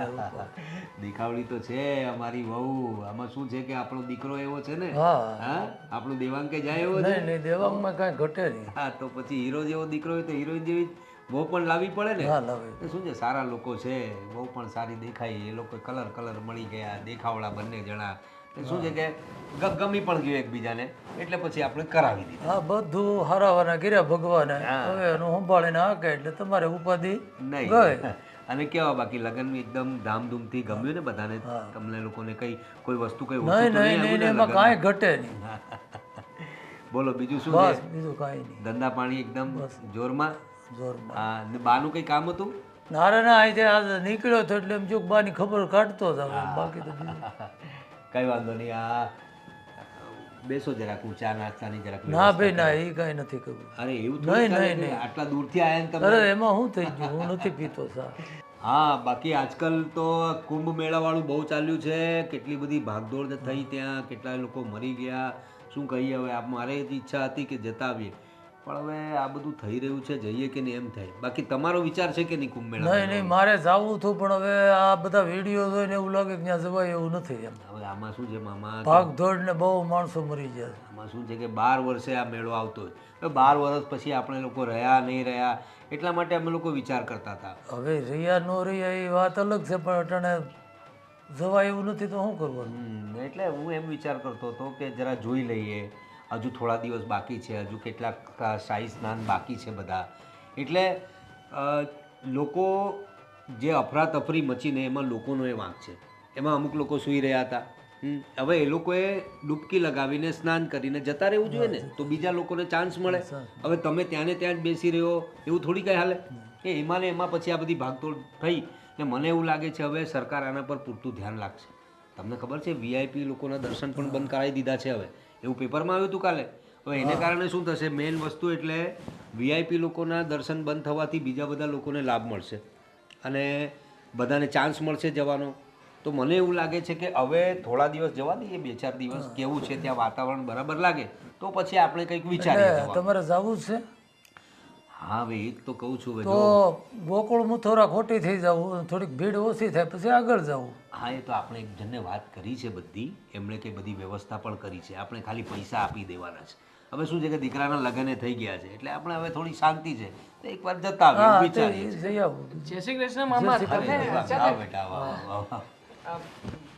દેખાવડી તો છે અમારી વહુ. આમાં શું છે કે આપણો દીકરો એવો છે ને. હા. હા, આપણું દેવાંગે જાય એવો છે. નહીં નહીં, દેવાંગમાં કાંઈ ઘટે નહીં. હા, તો પછી હીરો જેવો દીકરો હોય તો હિરોઈન જેવી બહુ પણ લાવવી પડે ને. હા, લાવે. એ શું છે, સારા લોકો છે, બહુ પણ સારી દેખાય. એ લોકો કલર મળી ગયા, દેખાવડા બંને જણા. એ શું છે કે ગમી પણ ગયું એકબીજાને, એટલે પછી આપણે કરાવી દીધું. હા, બધું હારાવાના કર્યા ભગવાને. હવે એનું સંભાળીને હાકે એટલે તમારે ઉપાધિ નહીં. ગઈ. અને કેવા બાકી લગ્ન એકદમ ધામધૂમથી ગમ્યું ને બધાને? તમને લોકોને કઈ કોઈ વસ્તુ કઈ ઓછું નહીં તો નહીં નહીં, આવ્યું ને એમાં લગ્નમાં? કાંઈ ઘટે નહીં. બોલો, બીજું શું બસ છે? બીજું કાંઈ નહીં. ધંધા પાણી એકદમ જોરમાં? જોરમાં. હા, ને બાનું કઈ કામ હતું? નારે ના આજે આજે નીકળ્યો હતો એટલે એમ જો બાની ખબર કાઢતો હતો. બાકી તો બીજું કઈ વાંધો નહીં. આ બેસો જરાક, હું ચા નાસ્તાની જરાક ના વ્યવસ્થા ભાઈ ના, કરું. એ કાંઈ નથી કરવું. અરે એવું નહીં, થોડું ચાલે નહીં, કે નહીં. આટલા દૂરથી આયા ને અરે તમે. એમાં શું થઈ ગયું, હું નથી પીતો સા. હા, બાકી આજકાલ તો કુંભ મેળા વાળું બહુ ચાલ્યું છે. કેટલી બધી ભાગદોડ થઈ ત્યાં, કેટલા લોકો મરી ગયા. શું કહીએ હવે. મારે જ ઈચ્છા હતી કે જતા આવીએ, પણ હવે આ બધું થઈ રહ્યું છે, જઈએ કે નહીં એમ થાય. બાકી તમારો વિચાર છે કે નહીં કુંભ મેળા? નહીં નહીં, મારે જવું હતું પણ હવે આ બધા વિડીયો જોઈને એવું લાગે કે ત્યાં જવાય એવું નથી. એમ હવે આમાં શું છે મામા, ભાગ દોડ ને બહુ માણસો મરી ગયા. આમાં શું છે કે 12 વર્ષે આ મેળો આવતો હોય. હવે 12 વર્ષ પછી આપણે લોકો રહ્યા નહીં રહ્યા, એટલા માટે અમે લોકો વિચાર કરતા હતા. હવે રહ્યા ન રહ્યા એ વાત અલગ છે, પણ અટાણે જવાય એવું નથી તો શું કરવાનું? એટલે હું એમ વિચાર કરતો હતો કે જરા જોઈ લઈએ. હજુ થોડા દિવસ બાકી છે, હજુ કેટલાક શાહી સ્નાન બાકી છે બધા. એટલે લોકો જે અફરાતફરી મચીને એમાં લોકોનો એ વાંક છે. એમાં અમુક લોકો સૂઈ રહ્યા હતા. હવે એ લોકોએ ડૂબકી લગાવીને સ્નાન કરીને જતા રહેવું જોઈએ ને, તો બીજા લોકોને ચાન્સ મળે. હવે તમે ત્યાં ને ત્યાં જ બેસી રહ્યો એવું થોડી કંઈ હાલે. એ એમાં ને એમાં પછી આ બધી ભાગદોડ થઈ ને મને એવું લાગે છે હવે સરકાર આના પર પૂરતું ધ્યાન રાખશે. તમને ખબર છે વીઆઈપી લોકોના દર્શન પણ બંધ કરાવી દીધા છે હવે. એવું પેપરમાં આવ્યું હતું કાલે. હવે એને કારણે શું થશે, મેઇન વસ્તુ એટલે વીઆઈપી લોકોના દર્શન બંધ થવાથી બીજા બધા લોકોને લાભ મળશે અને બધાને ચાન્સ મળશે જવાનો. તો મને એવું લાગે છે કે હવે થોડા દિવસ જવા દઈએ, 2-4 દિવસ કેવું છે ત્યાં વાતાવરણ બરાબર લાગે તો પછી આપણે કંઈક વિચારીએ. તમારે જવું જ છે? હા હવે એ જ તો કહું છું. તો ગોકુળ મુથોરા ખોટી થઈ જવું, થોડીક ભીડ ઓછી થાય પછી આગળ જવું. હા, એ તો આપણે એક જણને વાત કરી છે બધી, એમણે કે બધી વ્યવસ્થા પણ કરી છે. આપણે ખાલી પૈસા આપી દેવાના છે. હવે શું છે કે દીકરાના લગ્ન થઈ ગયા છે એટલે આપણે હવે થોડી શાંતિ છે તો એકવાર જતા આવીએ, વિચારીએ. જઈ આવું. જય શ્રી કૃષ્ણ મામા. અરે, આવો બેટા, આવો, આવો, આવો.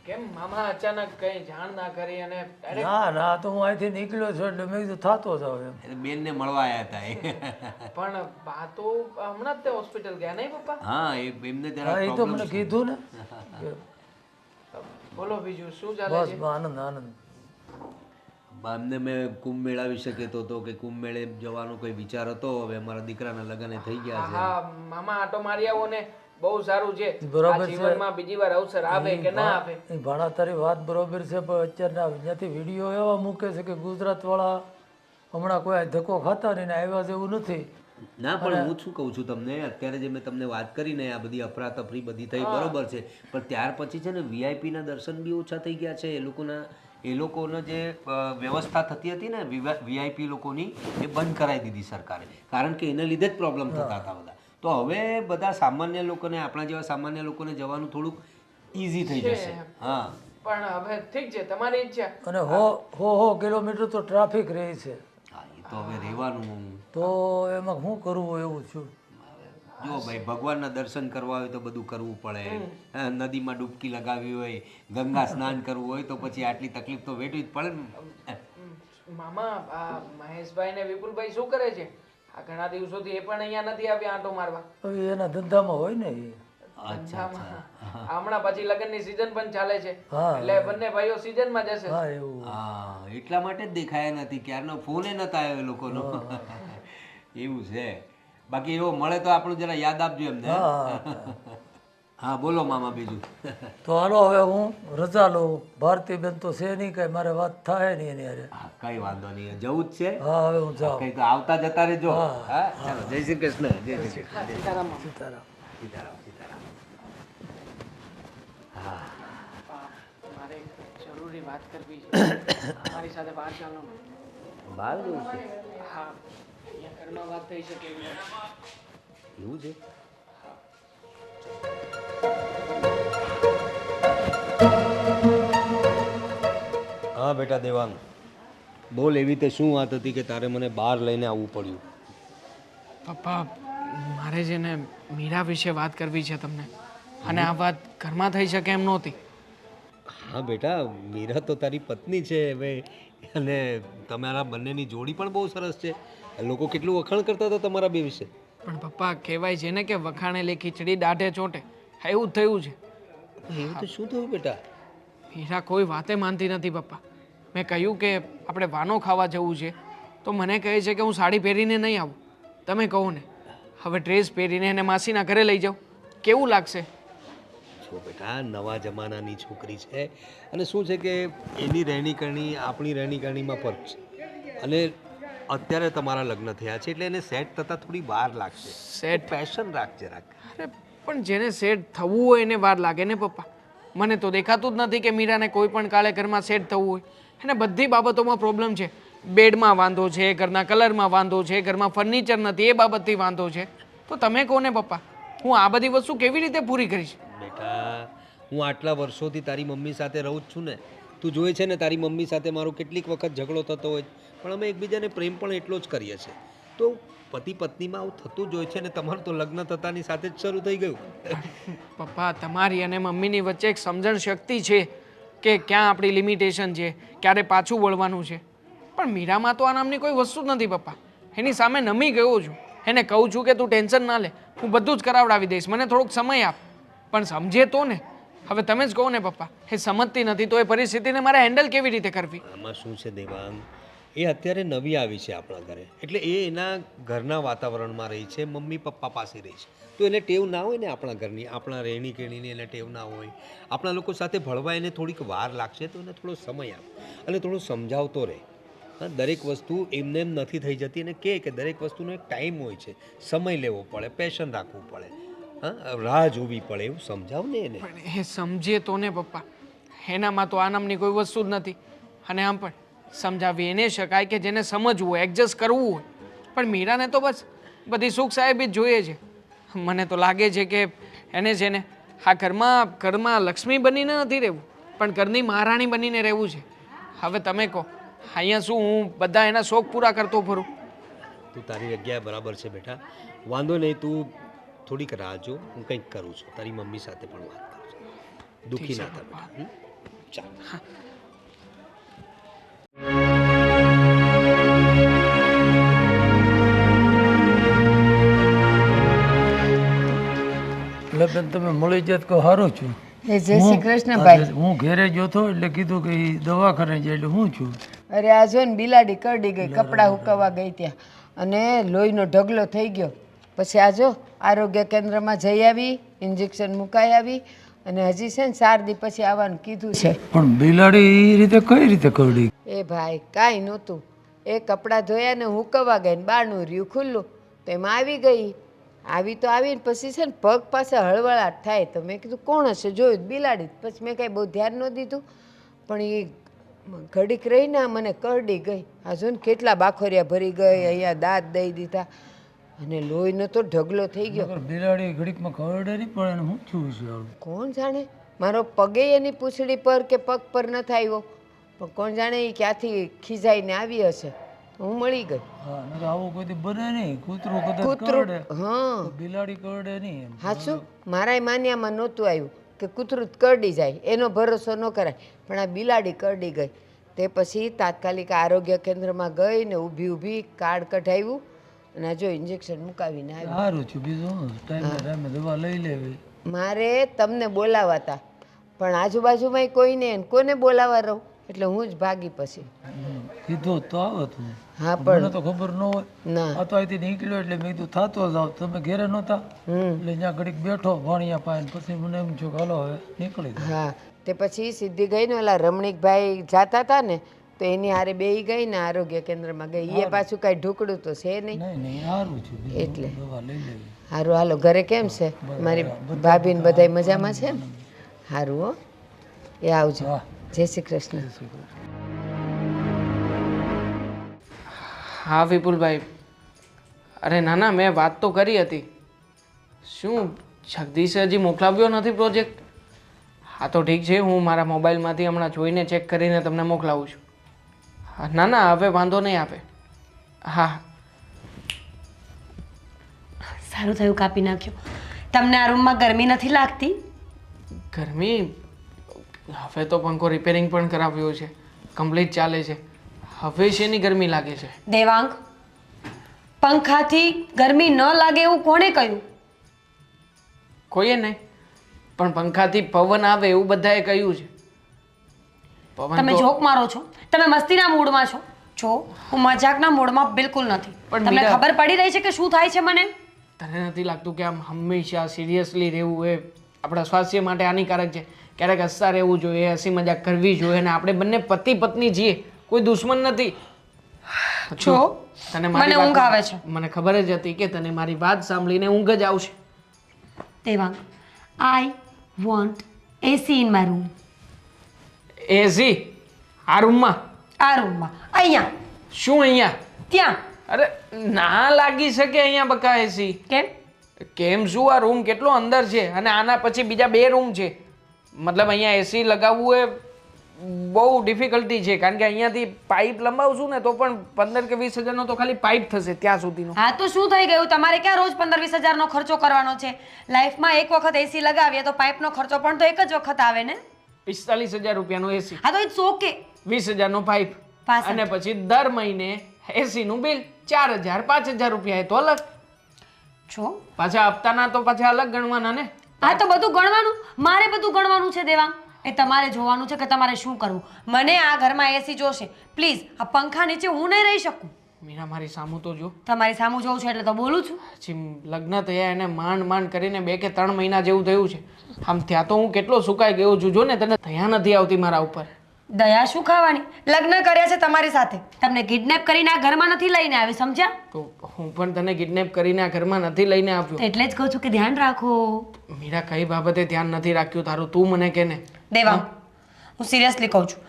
કેમ મામા અચાનક કઈ જાણ ના કરી અને direct ના ના તો હું અહીંથી નીકળ્યો છું એટલે મેં કીધું થતો જાવ એમ એટલે બેનને મળવા આવ્યા હતા એ. પણ બા તો હમણાં જ તે હોસ્પિટલ ગયા નહીં પપ્પા? હા એમને હા જરા એ તો મને કીધું ને કે બોલો બીજું શું ચાલે બસ છે? આનંદ આનંદ એમને મેં કુંભ મેળા વિશે કહેતો હતો કે કુંભ મેળે જવાનો કોઈ વિચાર હતો. હવે અમારા દીકરાના લગ્ન થઈ ગયા છે. હા મામા આટો મારી આવો ને બહુ સારું છે. બરાબર આ છે. જીવનમાં બીજી વાર અવસર આવે કે ના આવે. એ ભાણા તારી વાત બરોબર છે પણ અત્યારના ત્યાંથી વિડીયો એવા મૂકે છે કે ગુજરાતવાળા હમણાં કોઈ આ ધક્કો ખાતા નહીં ને આવ્યા જેવું નથી. ના પણ હું શું કહું છું તમને, અત્યારે જે મેં તમને વાત કરી ને આ બધી અફરાતફરી બધી થઈ બરોબર છે, પણ ત્યાર પછી છે ને VIP ના દર્શન બી ઓછા થઈ ગયા છે. એ લોકોનો જે વ્યવસ્થા થતી હતી ને VIP લોકોની એ બંધ કરાવી દીધી સરકારે, કારણ કે એને લીધે જ પ્રોબ્લેમ થતા હતા બધા. તો હવે બધા સામાન્ય લોકોને, આપણા જેવા સામાન્ય લોકોને જવાનું થોડુંક ઈઝી થઈ જશે. હા પણ હવે ઠીક છે, તમારી ઈચ્છા. અને હો કિલોમીટર તો ટ્રાફિક રહે છે હા એ તો હવે રહેવાનું. તો એમાં શું કરવું એવું છું. જો ભાઈ ભગવાનના દર્શન કરવા હોય તો બધું કરવું પડે. નદીમાં ડૂબકી લગાવવી હોય, ગંગા સ્નાન કરવું હોય તો પછી આટલી તકલીફ તો વેઠવી જ પડે ને. મામા આ મહેશભાઈ ને વિપુલભાઈ શું કરે છે? આ ઘણા દિવસોથી એ પણ અહીંયા નથી આવ્યા આંટો મારવા. હવે એના ધંધામાં હોય ને એ. હમણાં પછી લગ્નની સીઝન પણ ચાલે છે, હા. એટલે બંને ભાઈઓ સીઝનમાં જશે. હા એવું હા એટલા માટે જ દેખાયા નથી, ક્યારનો ફોને નતા આવ્યો એ લોકોનો. એવું છે. બાકી એવો મળે તો આપણું જરા યાદ આપજો એમને. હા બોલો મામા બીજું. તો હાલો હવે હું રજા લઉં. ભારતીબેન તો છે નહીં કઈ, મારે વાત થાય નહીં એની હારે. હા કઈ વાંધો નહીં, જવું જ છે. હા હવે હું જાઉં. કઈ તો આવતા જતા રહેજો. હા ચાલો, જય શ્રી કૃષ્ણ. જય શ્રી કૃષ્ણ. સીતારામ. સીતારામ. સીતારામ સીતારામ. મારે જરૂરી વાત કરવી છે. મારી સાથે બહાર ચાલો ને. બહાર જવું છે? હા અહીંયા ઘરમાં વાત થઈ શકે એવી નથી. એવું છે? હા બેટા દેવાંગ, બોલ. એવી રીતે શું વાત હતી કે તારે મને બહાર લઈને આવવું પડ્યું? પપ્પા મારે છે ને મીરા વિશે વાત કરવી છે તમને, અને આ વાત ઘરમાં થઈ શકે એમ નહોતી. હા બેટા, મીરા તો તારી પત્ની છે હવે, અને તમારા બંનેની જોડી પણ બહુ સરસ છે. લોકો કેટલું વખાણ કરતા હતા તમારા બે વિશે. પણ પપ્પા કહેવાય છે ને કે વખાણેલી ખીચડી દાઢે ચોટે, એવું જ થયું છે. એવું તો શું થયું બેટા? મીરા કોઈ વાતે માનતી નથી પપ્પા. મેં કહ્યું કે આપણે વાનો ખાવા જવું છે તો મને કહે છે કે હું સાડી પહેરીને નહીં આવું. તમે કહો ને, હવે ડ્રેસ પહેરીને એને માસીના ઘરે લઈ જાઉં, કેવું લાગશે? જો બેટા, નવા જમાનાની છોકરી છે, અને શું છે કે એની રહેણી કરણી આપણી રહેણી કરણીમાં ફરક છે, અને અત્યારે તમારા લગ્ન થયા છે એટલે એને સેટ થતાં થોડી વાર લાગશે. સેટ? પેશન રાખજે રાખ. અરે પણ જેને સેટ થવું હોય એને વાર લાગે ને પપ્પા. મને તો દેખાતું જ નથી કે મીરાને કોઈ પણ કાળે ઘરમાં સેટ થવું હોય. એને બધી બાબતોમાં પ્રોબ્લેમ છે. બેડમાં વાંધો છે, ઘરના કલરમાં વાંધો છે, ઘરમાં ફર્નિચર નથી એ બાબતથી વાંધો છે. તો તમે કહો ને પપ્પા, હું આ બધી વસ્તુ કેવી રીતે પૂરી કરીશ? બેટા, હું આટલા વર્ષોથી તારી મમ્મી સાથે રહું જ છું ને. તું જોઈ છે ને તારી મમ્મી સાથે મારો કેટલીક વખત ઝઘડો થતો હોય, પણ અમે એકબીજાને પ્રેમ પણ એટલો જ કરીએ છીએ. તો પતિ પત્નીમાં આવું થતું જ હોય છે, ને તમારું તો લગ્ન થતાની સાથે જ શરૂ થઈ ગયું. પપ્પા તમારી અને મમ્મીની વચ્ચે એક સમજણ શક્તિ છે કે ક્યાં આપણી લિમિટેશન છે, ક્યારે પાછું વળવાનું છે. પણ મીરામાં તો આ નામની કોઈ વસ્તુ જ નથી પપ્પા. એની સામે નમી ગયો છું. એને કહું છું કે તું ટેન્શન ના લે, હું બધું જ કરાવડાવી દઈશ, મને થોડોક સમય આપ. પણ સમજે તો ને. હવે તમે જ કહો ને પપ્પા, એ સમજતી નથી તો એ પરિસ્થિતિને મારે હેન્ડલ કેવી રીતે કરવી? આમાં શું છે દેવાંગ, એ અત્યારે નવી આવી છે આપણા ઘરે, એટલે એ એના ઘરના વાતાવરણમાં રહી છે, મમ્મી પપ્પા પાસે રહી છે. તો એને ટેવ ના હોય ને આપણા ઘરની, આપણા રહેણી કેણીની એને ટેવ ના હોય. આપણા લોકો સાથે ભળવા એને થોડીક વાર લાગશે, તો એને થોડો સમય આપ અને થોડું સમજાવતો રહે. હા, દરેક વસ્તુ એમને એમ નથી થઈ જતી, અને કે દરેક વસ્તુનો એક ટાઈમ હોય છે, સમય લેવો પડે, પેશન રાખવું પડે, હા, રાહ જોવી પડે, એવું સમજાવ ને એને. પણ એ સમજે તો ને પપ્પા. એનામાં તો આ નામની કોઈ વસ્તુ જ નથી. અને આમ પણ સમજાવી એને શકાય કે જેને સમજવું હોય, એડજસ્ટ કરવું હોય. પણ મીરાને તો બસ બધી સુખ સાહેબી જ જોઈએ છે. મને તો લાગે છે કે એને છે ને આ ઘરમાં લક્ષ્મી બનીને નથી રહેવું, પણ ઘરની મહારાણી બનીને રહેવું છે. હવે તમે કહો, અહીંયા શું હું બધા એના શોખ પૂરા કરતો ફરું? તું તારી જગ્યાએ બરાબર છે બેટા, વાંધો નહીં. તું થોડીક રાહ જો, હું કંઈક કરું છું, તારી મમ્મી સાથે પણ વાત કરું છું. દુઃખી ના થા બેટા. ચાલ એટલે બેન તમે મળી જાત તો સારું છું. એ જય શ્રી કૃષ્ણ ભાઈ. હું ઘેરે ગયો હતો એટલે કીધું કે ઈ દવાખાને જાય એટલે હું છું. અરે આ જો ને બિલાડી કરડી ગઈ, કપડાં હુકવવા ગઈ ત્યાં અને લોહીનો ઢગલો થઈ ગયો. પછી આ જો આરોગ્ય કેન્દ્રમાં જઈ આવી, ઇન્જેક્શન મુકાઈ આવી અને હજી છે ને 4 દી પછી આવવાનું કીધું છે. પણ બિલાડી એ રીતે કઈ રીતે કરડી? એ ભાઈ કાંઈ નહોતું, એ કપડાં ધોયા ને હુકવવા ગઈ ને બારણું રહ્યું ખુલ્લું તો એમાં આવી ગઈ. આવી તો આવીને પછી છે ને પગ પાસે હળવળાટ થાય તો મેં કીધું કોણ હશે, જોયું તો બિલાડી. પછી મેં કાંઈ બહુ ધ્યાન ન દીધું પણ એ ઘડીક રહીને આ મને કરડી ગઈ. આ જો ને કેટલા બાખોરિયા ભરી ગઈ, અહીંયા દાંત દઈ દીધા અને લોહીનો તો ઢગલો થઈ ગયો. નકર બિલાડી ઘડીકમાં કરડે નહીં પણ એને શું થયું છે હારું? કોણ જાણે, મારો પગે એની પૂંછડી પર કે પગ પર ન આવ્યો પણ કોણ જાણે એ ક્યાંથી ખીજાઈને આવી હશે. હું મળી ગઈ. હા નકર આવું કોઈ દી બને નહીં. કૂતરું કદાચ કૂતરું, કરડે હા તો બિલાડી કરડે નહીં એમ. સાચું, મારાય માન્યામાં નહોતું આવ્યું કે કૂતરું કરડી જાય, એનો ભરોસો ન કરાય. પણ આ બિલાડી કરડી ગઈ. તે પછી તાત્કાલિક આરોગ્ય કેન્દ્રમાં ગઈ ને ઊભી ઊભી કાર્ડ કઢાવ્યું અને આ જો ઇન્જેક્શન મુકાવીને આવી. સારું છું, બીજું શું? ટાઈમે ટાઈમે દવા લઈ લેવી. મારે તમને બોલાવા હતા પણ આજુબાજુમાં કોઈ નહીં, કોને બોલાવા રહું એટલે હું જ ભાગી પછી. કીધું તો આવે તું. હા મને પણ તો ખબર ન હોય. ના. આ તો અહીંથી નીકળ્યો એટલે મેં કીધું થતો જાવ, તમે ઘેરે નહોતા એટલે ત્યાં ઘડીક બેઠો વાણિયા પાઈને પછી મને એમ થયું કે હાલો હવે નીકળી જાઓ. હા, તે પછી સીધી ગઈ ને ઓલા રમણીકભાઈ જાતા હતા ને તો એની હારે બેહી ગઈ ને આરોગ્ય કેન્દ્રમાં ગઈ. એ પાછું કાંઈ ઢુકડું તો છે નહીં નહીં નહીં સારું છે, બીજું એટલે. દવા લઈ લેવી. સારું હાલો, ઘરે કેમ છે મારી ભાભી ને બધાય મજામાં છે ને? સારું હો, એ આવજો. હા. જય શ્રી કૃષ્ણ. હા વિપુલભાઈ, અરે ના ના, મેં વાત તો કરી હતી. શું જગદીશે હજી મોકલાવ્યો નથી પ્રોજેક્ટ? હા તો ઠીક છે, હું મારા મોબાઈલમાંથી હમણાં જોઈને ચેક કરીને તમને મોકલાવું છું. હા ના ના, હવે વાંધો નહીં આવે. હા સારું થયું કાપી નાખ્યું. તમને આ રૂમમાં ગરમી નથી લાગતી? ગરમી, હવે તો પંખો રિપેરિંગ પણ કરાવ્યો છે, કમ્પ્લીટ ચાલે છે. હવે શેની ગરમી લાગે છે? દેવાંગ, પંખાથી ગરમી ન લાગે એવું કોણે કહ્યું? કોઈએ નહીં, પણ પંખાથી પવન આવે એવું બધાએ કહ્યું છે. પવન તમે તો જોક મારો છો? તમે મસ્તીના મૂડમાં છો? જો હું મજાકના મૂડમાં બિલકુલ નથી. પણ તમને મીરા- ખબર પડી રહી છે કે શું થાય છે મને? તને નથી લાગતું કે આમ હંમેશા સિરિયસલી રહેવું એ આપણા સ્વાસ્થ્ય માટે હાનિકારક છે? ક્યારેક હસતા રહેવું જોઈએ, હસી મજાક કરવી જોઈએ, અને આપણે બંને પતિ પત્ની છીએ, કોઈ દુશ્મન નથી. જો તને મારી મને ઊંઘ વાત- આવે છે. મને ખબર જ હતી કે તને મારી વાત સાંભળીને ઊંઘ જ આવશે. Devang, I want AC in my room. AC આ રૂમમાં? આ રૂમમાં, અહીંયા, શું અહીંયા? ત્યાં. અરે ના લાગી શકે અહીંયા બકા એસી. કેમ? કેમ શું? આ રૂમ કેટલો અંદર છે અને આના પછી બીજા 2 રૂમ છે. મતલબ અહીંયા એસી લગાવવું એ બહુ ડિફિકલ્ટી છે, કારણ કે અહીંયાથી પાઇપ લંબાવશું ને તો પણ 15 કે 20 હજારનો તો ખાલી પાઇપ થશે ત્યાં સુધીનો. હા તો શું થઈ ગયું? તમારે ક્યાં રોજ 15-20 હજારનો ખર્ચો કરવાનો છે? લાઈફમાં એક વખત એસી લગાવીએ તો પાઇપનો ખર્ચો પણ તો એક જ વખત આવે ને? 45,000 રૂપિયાનો એસી, હા તો ઇટ્સ ઓકે. 20,000નો પાઇપ, પાછળ. અને પછી દર મહિને એસીનું બિલ 4,000 5,000 રૂપિયા, એ તો અલગ. છો પાછા હપ્તાના તો પાછા અલગ ગણવાના ને. હા તો બધું ગણવાનું, મારે બધું ગણવાનું છે દેવાંગ. એ તમારે જોવાનું છે કે તમારે શું કરવું. મને આ ઘરમાં એસી જોશે પ્લીઝ. આ પંખા નીચે હું નહીં રહી શકું. મીરા મારી સામું તો જો, તમારી સામું જોઉં છું એટલે તો બોલું છું. પછી લગ્ન થયા એને માંડ કરીને 2 કે 3 મહિના જેવું થયું છે. આમ ત્યાં તો હું કેટલો સુકાઈ ગયો છું. જો ને તને દયા નથી આવતી મારા ઉપર. દયા શું ખાવાની? લગ્ન કર્યા છે તમારી સાથે, તમને કિડનેપ કરીને આ ઘરમાં નથી લઈને આવી, સમજ્યા? તો હું પણ તને કિડનેપ કરીને આ ઘરમાં નથી લઈને આવ્યો. એટલે જ કહું છું કે ધ્યાન રાખો. મીરા કઈ બાબતે ધ્યાન નથી રાખ્યું તારું, તું મને કે ને. દેવાંગ, હું સિરિયસલી કહું છું,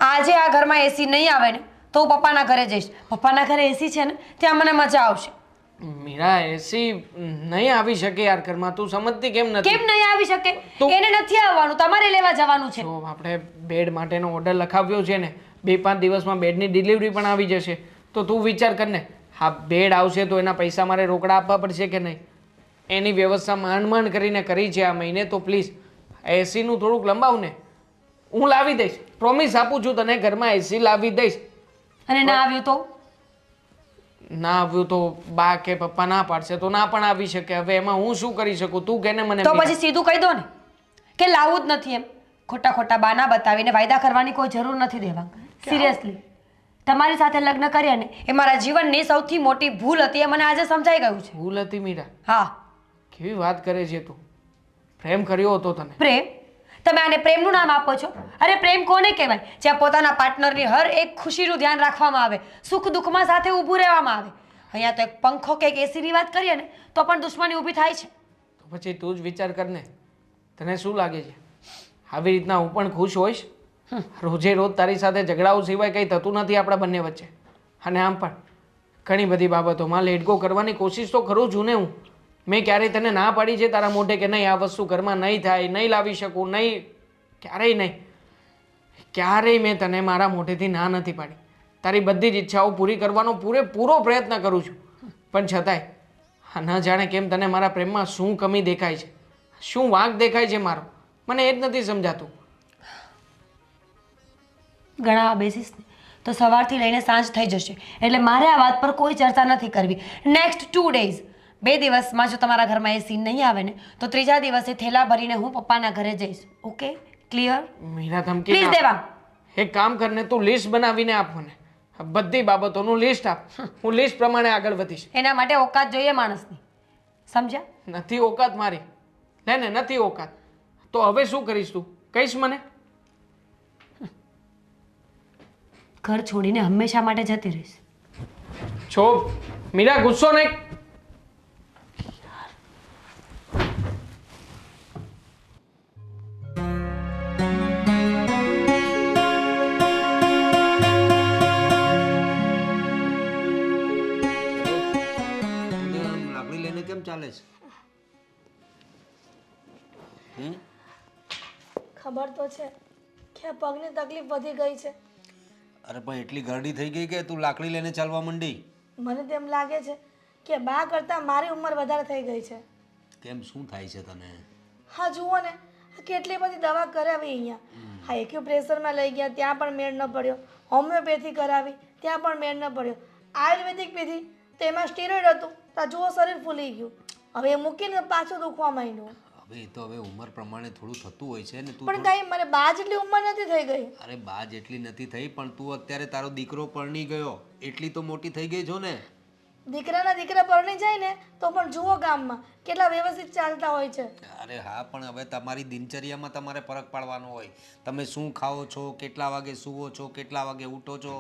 આજે આ ઘરમાં એસી નહીં આવે ને તો હું પપ્પાના ઘરે જઈશ. પપ્પાના ઘરે એસી છે ને ત્યાં મને મજા આવશે. મીરા એસી નહીં આવી શકે યાર ઘરમાં, તું સમજતી કેમ નથી? કેમ નહીં આવી શકે? એને નથી આવવાનું, તમારે લેવા જવાનું છે. તો આપણે બેડ માટેનો ઓર્ડર લખાવ્યો છે ને, 2-5 દિવસમાં બેડની ડિલિવરી પણ આવી જશે. તો તું વિચાર કર ને, હા બેડ આવશે તો એના પૈસા મારે રોકડા આપવા પડશે કે નહીં? એની વ્યવસ્થા માંડ કરીને કરી છે આ મહિને. તો પ્લીઝ એસીનું થોડુંક લંબાવ ને. હું લાવી દઈશ, પ્રોમિસ આપું છું તને, ઘરમાં એસી લાવી દઈશ. અને ના આવ્યું તો? ના આવ્યું તો બા કે પપ્પા ના પાડશે તો ના પણ આવી શકે. હવે એમાં હું શું કરી શકું? તું કે ને મને. તો પછી સીધું કહી દો ને કે લાવવું જ નથી એમ. ખોટા ખોટા બાના બતાવીને વાયદા કરવાની કોઈ જરૂર નથી દેવાંગ. સિરિયસલી તમારી સાથે લગ્ન કર્યા ને એ મારા જીવનની સૌથી મોટી ભૂલ હતી, એ મને આજે સમજાઈ ગયું છે. ભૂલ હતી મીરા? હા. કેવી વાત કરે છે તું? પ્રેમ કર્યો હતો તને? પ્રેમ? તમે આને પ્રેમનું નામ આપો છો? અરે પ્રેમ કોને કહેવાય? જ્યાં પોતાના પાર્ટનરની હર એક ખુશીનું ધ્યાન રાખવામાં આવે, સુખ દુઃખમાં સાથે ઊભું રહેવામાં આવે. અહીંયા તો એક પંખો કે એક એસીની વાત કરીએ ને તો પણ દુશ્મની ઊભી થાય છે. તો પછી તું જ વિચાર કર ને, તને શું લાગે છે આવી રીતના હું પણ ખુશ હોઈશ? રોજે રોજ તારી સાથે ઝઘડાઓ સિવાય કંઈ થતું નથી આપણા બંને વચ્ચે. અને આમ પણ ઘણી બધી બાબતોમાં લેટ ગો કરવાની કોશિશ તો કરું છું ને હું. મેં ક્યારેય તને ના પાડી છે તારા મોઢે કે નહીં આ વસ્તુ ઘરમાં નહીં થાય, નહીં લાવી શકું, નહીં? ક્યારેય નહીં. ક્યારેય મેં તને મારા મોઢેથી ના નથી પાડી. તારી બધી જ ઈચ્છાઓ પૂરી કરવાનો પૂરેપૂરો પ્રયત્ન કરું છું. પણ છતાંય ન જાણે કેમ તને મારા પ્રેમમાં શું કમી દેખાય છે, શું વાંક દેખાય છે મારો, મને એ જ નથી સમજાતું. ઘણા બેસીસ ને તો સવારથી લઈને સાંજ થઈ જશે, એટલે મારે આ વાત પર કોઈ ચર્ચા નથી કરવી. નેક્સ્ટ 2 days, 2 દિવસમાં જો તમારા ઘરમાં એ સીન નહીં આવે ને તો 3જા દિવસે થેલા ભરીને હું પપ્પાના ઘરે જઈશ. ઓકે? ક્લિયર? મીરા ધમકી પ્લીઝ ના આપ. દેવાંગ. એક કામ કરને, તું લિસ્ટ બનાવીને આપ મને, બધી બાબતોનું લિસ્ટ આપ. હું લિસ્ટ પ્રમાણે આગળ વધીશ. એના માટે ઓકાત જોઈએ માણસની, સમજ્યા? નથી ઓકાત મારી. લે ને, નથી ઓકાત તો હવે શું કરીશ તું? કહીશ મને? ઘર છોડીને હંમેશા માટે જતી રહીશ. છો મીરા, ગુસ્સો નહીં. લાકડી લઈને કેમ ચાલે છે? ખબર તો છે કે આ પગની તકલીફ વધી ગઈ છે. અરે પણ એટલી ગરડી થઈ ગઈ કે તું લાકડી લઈને ચાલવા માંડી? મને તેમ લાગે છે કે બા કરતાં મારી ઉંમર વધારે થઈ ગઈ છે. કેમ, શું થાય છે તને? હા જુઓ ને, આ કેટલી બધી દવા કરાવી અહીંયા. હા એક્યુપ્રેશરમાં લઈ ગયા, ત્યાં પણ મેળ ન પડ્યો. હોમિયોપેથી કરાવી, ત્યાં પણ મેળ ન પડ્યો. આયુર્વેદિક પીધી તો એમાં સ્ટીરોઇડ હતું, તો આ જુઓ શરીર ફૂલી ગયું. હવે એ મૂકીને પાછું દુખવા માંડ્યું. હવે એ તો હવે ઉંમર પ્રમાણે થોડું થતું હોય છે ને. તું પણ કાંઈ મને બા જેટલી ઉંમર નથી થઈ ગઈ. અરે બા જેટલી નથી થઈ, પણ તું અત્યારે તારો દીકરો પરણી ગયો એટલી તો મોટી થઈ ગઈ છો ને. દીકરાના દીકરા પરણી જાય ને તો પણ જુઓ ગામમાં કેટલા વ્યવસ્થિત ચાલતા હોય છે. અરે હા, પણ હવે તમારી દિનચર્યામાં તમારે ફરક પાડવાનો હોય. તમે શું ખાઓ છો, કેટલા વાગે સૂવો છો, કેટલા વાગે ઉઠો છો,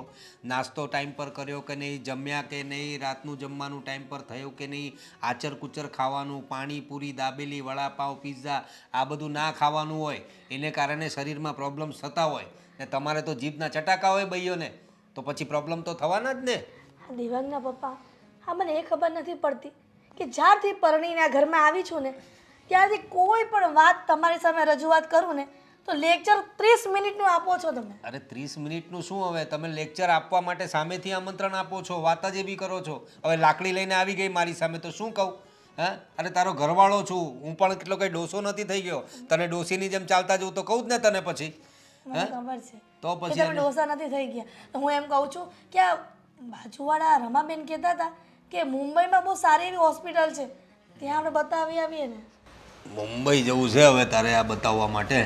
નાસ્તો ટાઈમ પર કર્યો કે નહીં, જમ્યા કે નહીં, રાતનું જમવાનું ટાઈમ પર થયું કે નહીં, આચર કુચર ખાવાનું, પાણીપુરી, દાબેલી, વડાપાઉં, પિઝા આ બધું ના ખાવાનું હોય. એને કારણે શરીરમાં પ્રોબ્લેમ્સ થતા હોય ને. તમારે તો જીભના ચટાકા હોય ભાઈઓને, તો પછી પ્રોબ્લેમ તો થવાના જ ને. દિવ્યાંગના પપ્પા, હા મને એ ખબર નથી પડતી કે જ્યારથી પરણીને આ ઘરમાં આવી છું ને ત્યારથી કોઈ પણ વાત તમારી સામે રજૂઆત કરું ને તો લેક્ચર 30 મિનિટનું આપો છો તમે. અરે 30 મિનિટનું શું, હવે તમે લેક્ચર આપવા માટે સામેથી આમંત્રણ આપો છો, વાત જ એવી કરો છો. હવે લાકડી લઈને આવી ગઈ મારી સામે તો શું કહું? હા, અરે તારો ઘરવાળો છું હું, પણ કેટલો કંઈ ડોસો નથી થઈ ગયો. તને ડોસીની જેમ ચાલતા જવું તો કહું જ ને તને પછી. મને ખબર છે તો કે પછી તમે ડોસા નથી થઈ ગયા. તો હું એમ કહું છું કે આ બાજુવાળા રમાબેન કહેતા હતા કે મુંબઈમાં બહુ સારી એવી હોસ્પિટલ છે, ત્યાં આપણે બતાવી આવીએ ને. મુંબઈ જવું છે હવે તારે આ બતાવવા માટે?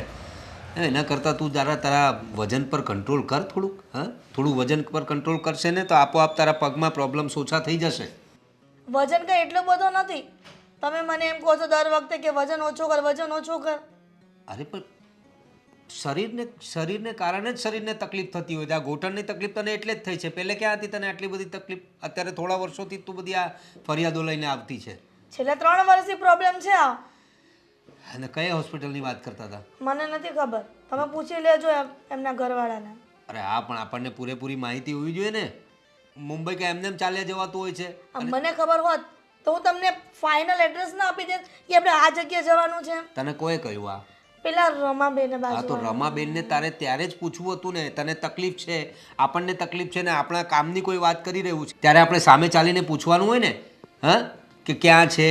એના કરતાં તું તારા વજન પર કંટ્રોલ કર થોડુંક. હા, થોડું વજન પર કંટ્રોલ કરશે ને તો આપોઆપ તારા પગમાં પ્રોબ્લેમ્સ ઓછા થઈ જશે. વજન કંઈ એટલો બધો નથી. તમે મને એમ કહો છો દર વખતે કે વજન ઓછો કર, વજન ઓછો કર. અરે પણ શરીરને કારણે જ શરીરને તકલીફ થતી હોય. આ ઘૂંટણની તકલીફ તને એટલે જ થઈ છે. પહેલે ક્યાં હતી તને આટલી બધી તકલીફ? અત્યારે થોડા વર્ષોથી તું બધી આ ફરિયાદો લઈને આવતી છે. છેલ્લા 3 વર્ષથી પ્રોબ્લેમ છે આ. અને કઈ હોસ્પિટલની વાત કરતા હતા? મને નથી ખબર, તમે પૂછી લેજો એમના ઘરવાળાને. અરે હા, પણ આપણને પૂરેપૂરી માહિતી હોવી જોઈએ ને. મુંબઈ કે એમને એમ ચાલ્યા જવાતું હોય છે. મને ખબર હોત તો હું તમને ફાઇનલ એડ્રેસ ના આપી દેત કે આપણે આ જગ્યાએ જવાનું છે. તને કોઈ કહ્યું આ? પેલા રમાબેન હા, તો રમાબેનને તારે ત્યારે જ પૂછવું હતું ને. તને તકલીફ છે, આપણને તકલીફ છે ને, આપણા કામની કોઈ વાત કરી રહ્યું છે ત્યારે આપણે સામે ચાલીને પૂછવાનું હોય ને. હા, કે ક્યાં છે,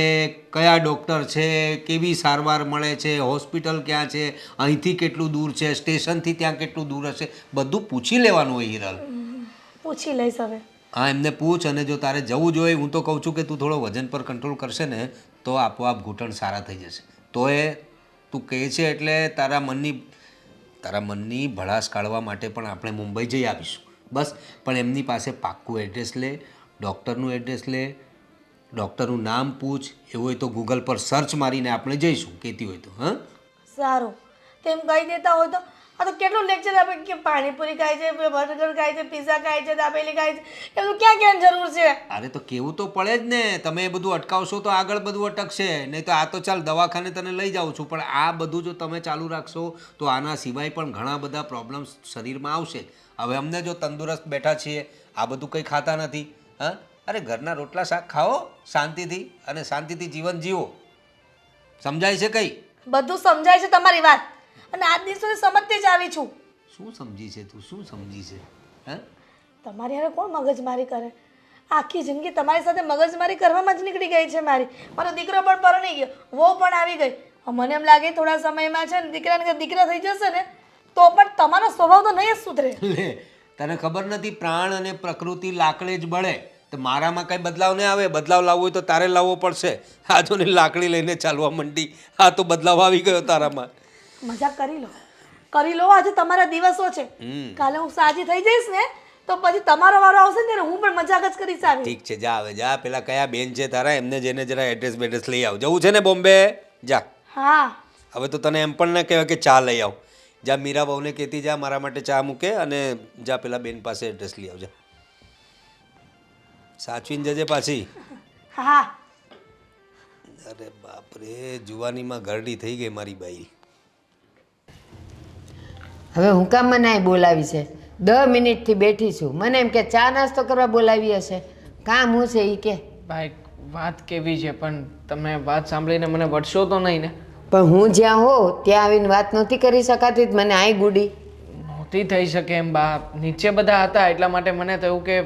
કયા ડૉક્ટર છે, કેવી સારવાર મળે છે, હોસ્પિટલ ક્યાં છે, અહીંથી કેટલું દૂર છે, સ્ટેશનથી ત્યાં કેટલું દૂર હશે, બધું પૂછી લેવાનું હોય હિરલ. પૂછી લઈશ હવે. હા એમને પૂછ. અને જો તારે જવું જોઈએ, હું તો કહું છું કે તું થોડો વજન પર કંટ્રોલ કરશે ને તો આપોઆપ ઘૂંટણ સારા થઈ જશે. તો એ તું કહે છે એટલે તારા મનની ભડાસ કાઢવા માટે પણ આપણે મુંબઈ જઈ આવીશું બસ. પણ એમની પાસે પાક્કું એડ્રેસ લે, ડૉક્ટરનું એડ્રેસ લે, ડૉક્ટરનું નામ પૂછ. એવું હોય તો ગૂગલ પર સર્ચ મારીને આપણે જઈશું કહેતી હોય તો. હા સારું, તેમ કહી દેતા હોય તો. આ તો કેટલું લેક્ચર આપે કે પાણીપુરી ખાય છે, બર્ગર ખાય છે, પિઝા ખાય છે, દાબેલી ખાય છે, એ બધું ક્યાં ક્યાં જરૂર છે? અરે તો કેવું તો પડે જ ને. તમે એ બધું અટકાવશો તો આગળ બધું અટકશે. નહીં તો આ તો ચાલ દવાખાને તને લઈ જાઉં છું, પણ આ બધું જો તમે ચાલુ રાખશો તો આના સિવાય પણ ઘણા બધા પ્રોબ્લેમ્સ શરીરમાં આવશે. હવે અમને જો તંદુરસ્ત બેઠા છીએ, આ બધું કંઈ ખાતા નથી. હા અરે ઘરના રોટલા શાક ખાઓ શાંતિથી અને શાંતિથી જીવન જીવો. સમજાય છે કંઈ? બધું સમજાય છે તમારી વાત, અને આજ દિવસે સમજતી જ આવી છું. શું સમજી છે તું? શું સમજી છે? હા તમારી હારે કોણ મગજમારી કરે? આખી જિંદગી તમારી સાથે મગજમારી કરવામાં જ નીકળી ગઈ છે મારી. મારો દીકરો પણ પરણી ગયો, વહુ પણ આવી ગઈ. મને એમ લાગે થોડા સમયમાં છે ને દીકરા થઈ જશે ને તો પણ તમારો સ્વભાવ તો નહીં જ સુધરે. લે તને ખબર નથી, પ્રાણ અને પ્રકૃતિ લાકડે જ બળે. તો મારામાં કંઈ બદલાવ નહીં આવે. બદલાવ લાવવો હોય તો તારે લાવવો પડશે. આ જો ને લાકડી લઈને ચાલવા માંડી, આ તો બદલાવ આવી ગયો તારામાં. મજાક કરી લો. આજે તમારા દિવસો છે. કાલે હું સાજી થઈ જઈશ ને તો પછી તમારો વારો આવશે ને હું પણ મજાક જ કરીશ. આવી ઠીક છે, જા હવે જા. પેલા કયા બેન છે તારા, એમને જઈને જરા એડ્રેસ લઈ આવ. જવું છે ને બોમ્બે? જા. હા હવે તો તને એમ પણ ના કહેવાય કે ચા લઈ આવ. જા મીરા બહુને કહેતી જા મારા માટે ચા મૂકે, અને જા પેલા બેન પાસે એડ્રેસ લઈ આવજા. સાચવીને જજે પાછી. હા. અરે બાપરે, જુવાનીમાં ઘરડી થઈ ગઈ મારી બાઈ. હવે હું કામ મને અહીં બોલાવી છે? 10 મિનિટથી બેઠી છું. મને એમ કે ચા નાસ્તો કરવા બોલાવી હશે. કામ હું છે એ કે. ભાઈ વાત કેવી છે, પણ તમે વાત સાંભળીને મને વટશો તો નહીં ને? પણ હું જ્યાં હોઉં ત્યાં આવીને વાત નહોતી કરી શકાતી? મને અહીં ગુડી નહોતી થઈ શકે એમ બા. નીચે બધા હતા એટલા માટે મને થયું કે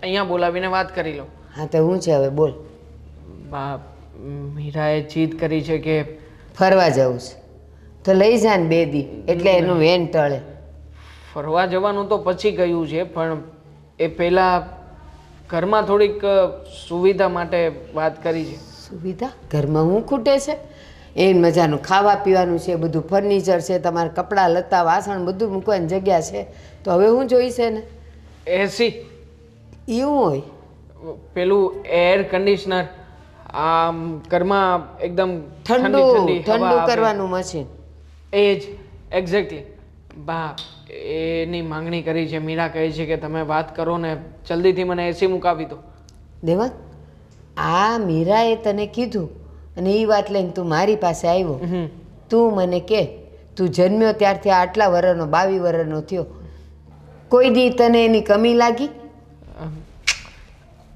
અહીંયા બોલાવીને વાત કરી લો. હા તો હું છે હવે બોલ. બા મીરાએ જીદ કરી છે કે ફરવા જવું છે તો લઈ જા ને 2 દી, એટલે એનું વેન ટળે. ફરવા જવાનું તો પછી કહ્યું છે, પણ એ પહેલાં ઘરમાં થોડીક સુવિધા માટે વાત કરી છે. સુવિધા? ઘરમાં હું ખૂટે છે? એ મજાનું ખાવા પીવાનું છે, બધું ફર્નિચર છે, તમારે કપડાં લત્તા વાસણ બધું મૂકવાની જગ્યા છે. તો હવે હું જોઈશે ને એસી એવું હોય, પેલું એર કન્ડિશનર, આમ ઘરમાં એકદમ ઠંડુ હવા આવે. કરવાનું મશીન. એ જ એક્ઝેક્ટલી. બા એની માંગણી કરી છે. મીરા કહે છે કે તમે વાત કરો ને જલ્દીથી મને એસી મુકાવી દો. દેવાંગ, આ મીરાએ તને કીધું અને એ વાત લઈને તું મારી પાસે આવ્યો. તું મને કે તું જન્મ્યો ત્યારથી આટલા વર્ષનો 22 વર્ષનો થયો, કોઈ દી તને એની કમી લાગી?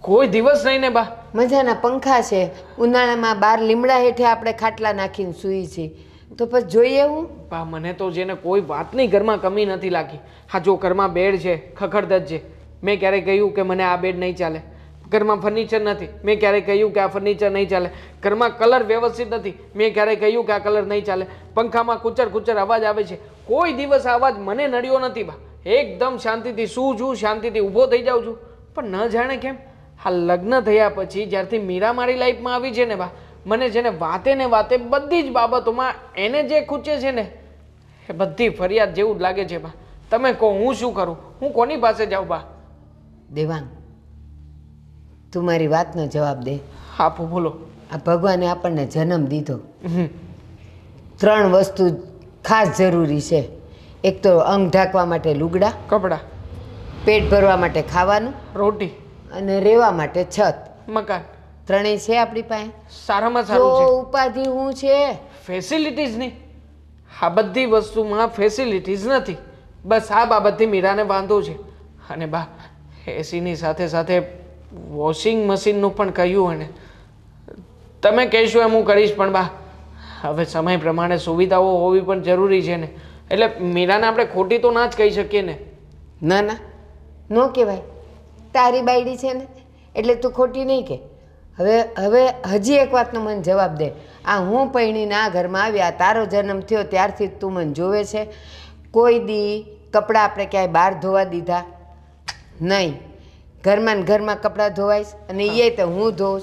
કોઈ દિવસ નહીં ને બા. મજાના પંખા છે, ઉનાળામાં 12 લીમડા હેઠે આપણે ખાટલા નાખીને સૂઈ છીએ, તો પછી જોઈએ હું? બા મને તો જેને કોઈ વાતની ઘરમાં કમી નથી લાગી. હા જો ઘરમાં બેડ છે, ખખડધજ છે, મેં ક્યારેય કહ્યું કે મને આ બેડ નહીં ચાલે. ઘરમાં ફર્નિચર નથી, મેં ક્યારેય કહ્યું કે આ ફર્નિચર નહીં ચાલે. ઘરમાં કલર વ્યવસ્થિત નથી, મેં ક્યારેય કહ્યું કે આ કલર નહીં ચાલે. પંખામાં કુચર અવાજ આવે છે, કોઈ દિવસ આ અવાજ મને નડ્યો નથી બા. એકદમ શાંતિથી સૂવું છું, શાંતિથી ઊભો થઈ જાઉં છું. પણ ન જાણે કેમ આ લગ્ન થયા પછી જ્યારથી મીરા મારી લાઈફમાં આવી છે ને બા, મને છે ને વાતે બધી જ બાબતોમાં એને જે ખૂચે છે ને એ બધી ફરિયાદ જેવું જ લાગે છે બા. તમે કહો હું શું કરું? હું કોની પાસે જાઉં બા? દેવાંગ, તું મારી વાતનો જવાબ દે. આપો બોલો. આ ભગવાને આપણને જન્મ દીધો, 3 વસ્તુ ખાસ જરૂરી છે. એક તો અંગ ઢાંકવા માટે લુગડા, કપડાં, પેટ ભરવા માટે ખાવાનું, રોટી અને રહેવા માટે છત. મકાન 3 છે આપણી પાસે. સારામાં સારું તો છે. ઉપાધિ હું છે? ફેસિલિટીઝ નહીં. આ બધી વસ્તુમાં ફેસિલિટીઝ નથી. બસ આ બાબતથી મીરાને વાંધો છે. અને બા એસીની સાથે વોશિંગ મશીનનું પણ કહ્યું. અને તમે કહેશો એમ હું કરીશ, પણ બા હવે સમય પ્રમાણે સુવિધાઓ હોવી પણ જરૂરી છે ને. એટલે મીરાને આપણે ખોટી તો ના જ કહી શકીએ ને. ના ન કહેવાય. તારી બાયડી છે ને એટલે તું ખોટી નહીં કે. હવે હજી એક વાતનો મને જવાબ દે. આ હું પૈણીને આ ઘરમાં આવ્યા, તારો જન્મ થયો ત્યારથી જ તું મને જોવે છે? કોઈ દી કપડાં આપણે ક્યાંય બહાર ધોવા દીધા નહીં? ઘરમાં ને ઘરમાં કપડાં ધોવાઈશ અને એ તો હું ધોઉં?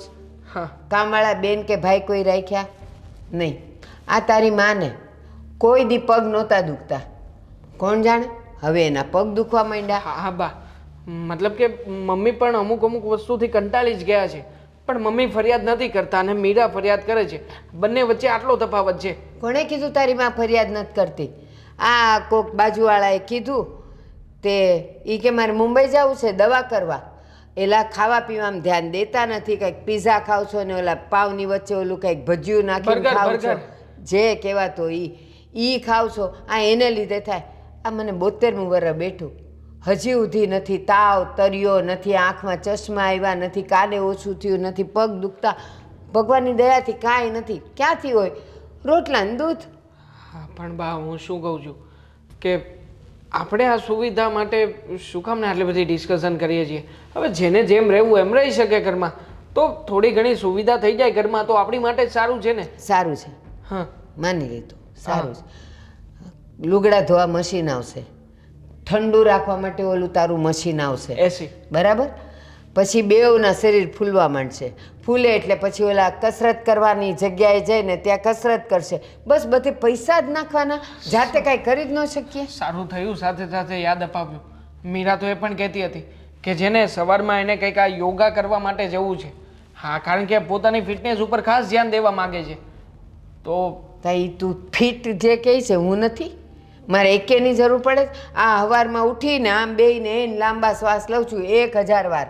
હા કામવાળા બેન કે ભાઈ કોઈ રાખ્યા નહીં? આ તારી માને કોઈ દી પગ નહોતા દુખતા, કોણ જાણે હવે એના પગ દુખવા માંડ્યા. હા હા બા, મતલબ કે મમ્મી પણ અમુક અમુક વસ્તુથી કંટાળી જ ગયા છે, પણ મમ્મી ફરિયાદ નથી કરતા અને મીરા ફરિયાદ કરે છે. બંને વચ્ચે આટલો તફાવત છે. કોણે કીધું તારી માં ફરિયાદ નથી કરતી? આ કોક બાજુવાળાએ કીધું તે એ કે મારે મુંબઈ જવું છે દવા કરવા. એલા ખાવા પીવામાં ધ્યાન દેતા નથી, કંઈક પીઝા ખાવ છો ને ઓલા પાવની વચ્ચે ઓલું કંઈક ભજીયું નાખીને બર્ગર, ખાવ છો, બર્ગર. જે કહેવાતો ઈ ખાવ છો. આ એને લીધે થાય. આ મને 72મું વર્ષ બેઠું, હજી સુધી નથી તાવ તર્યો નથી, આંખમાં ચશ્મા આવ્યા નથી, કાને ઓછું થયું નથી, પગ દુખતા. ભગવાનની દયાથી કાંઈ નથી. ક્યાંથી હોય? રોટલા ને દૂધ. હા પણ બા, હું શું કહું છું કે આપણે આ સુવિધા માટે શું કામ ને આટલી બધી ડિસ્કશન કરીએ છીએ? હવે જેને જેમ રહેવું એમ રહી શકે ઘરમાં, તો થોડી ઘણી સુવિધા થઈ જાય ઘરમાં તો આપણી માટે જ સારું છે ને. સારું છે, હા માની લીધું, સારું છે. લુગડા ધોવા મશીન આવશે, ઠંડુ રાખવા માટે ઓલું તારું મશીન આવશે, એસી. બરાબર? પછી બેવના શરીર ફૂલવા માંડશે. ફૂલે એટલે પછી ઓલા કસરત કરવાની જગ્યાએ જઈને ત્યાં કસરત કરશે. બસ બધે પૈસા જ નાખવાના, જાતે કાંઈ કરી જ ન શકીએ. સારું થયું સાથે સાથે યાદ અપાવ્યું. મીરા તો એ પણ કહેતી હતી કે જેને સવારમાં એને કંઈક આ યોગા કરવા માટે જવું છે. હા, કારણ કે પોતાની ફિટનેસ ઉપર ખાસ ધ્યાન દેવા માગે છે. તો તાઈ તું ફિટ જે કહે છે હું નથી, મારે એકેની જરૂર પડે. આ સવારમાં ઉઠીને આમ બેહીને એને લાંબા શ્વાસ લઉં છું 1000 વાર.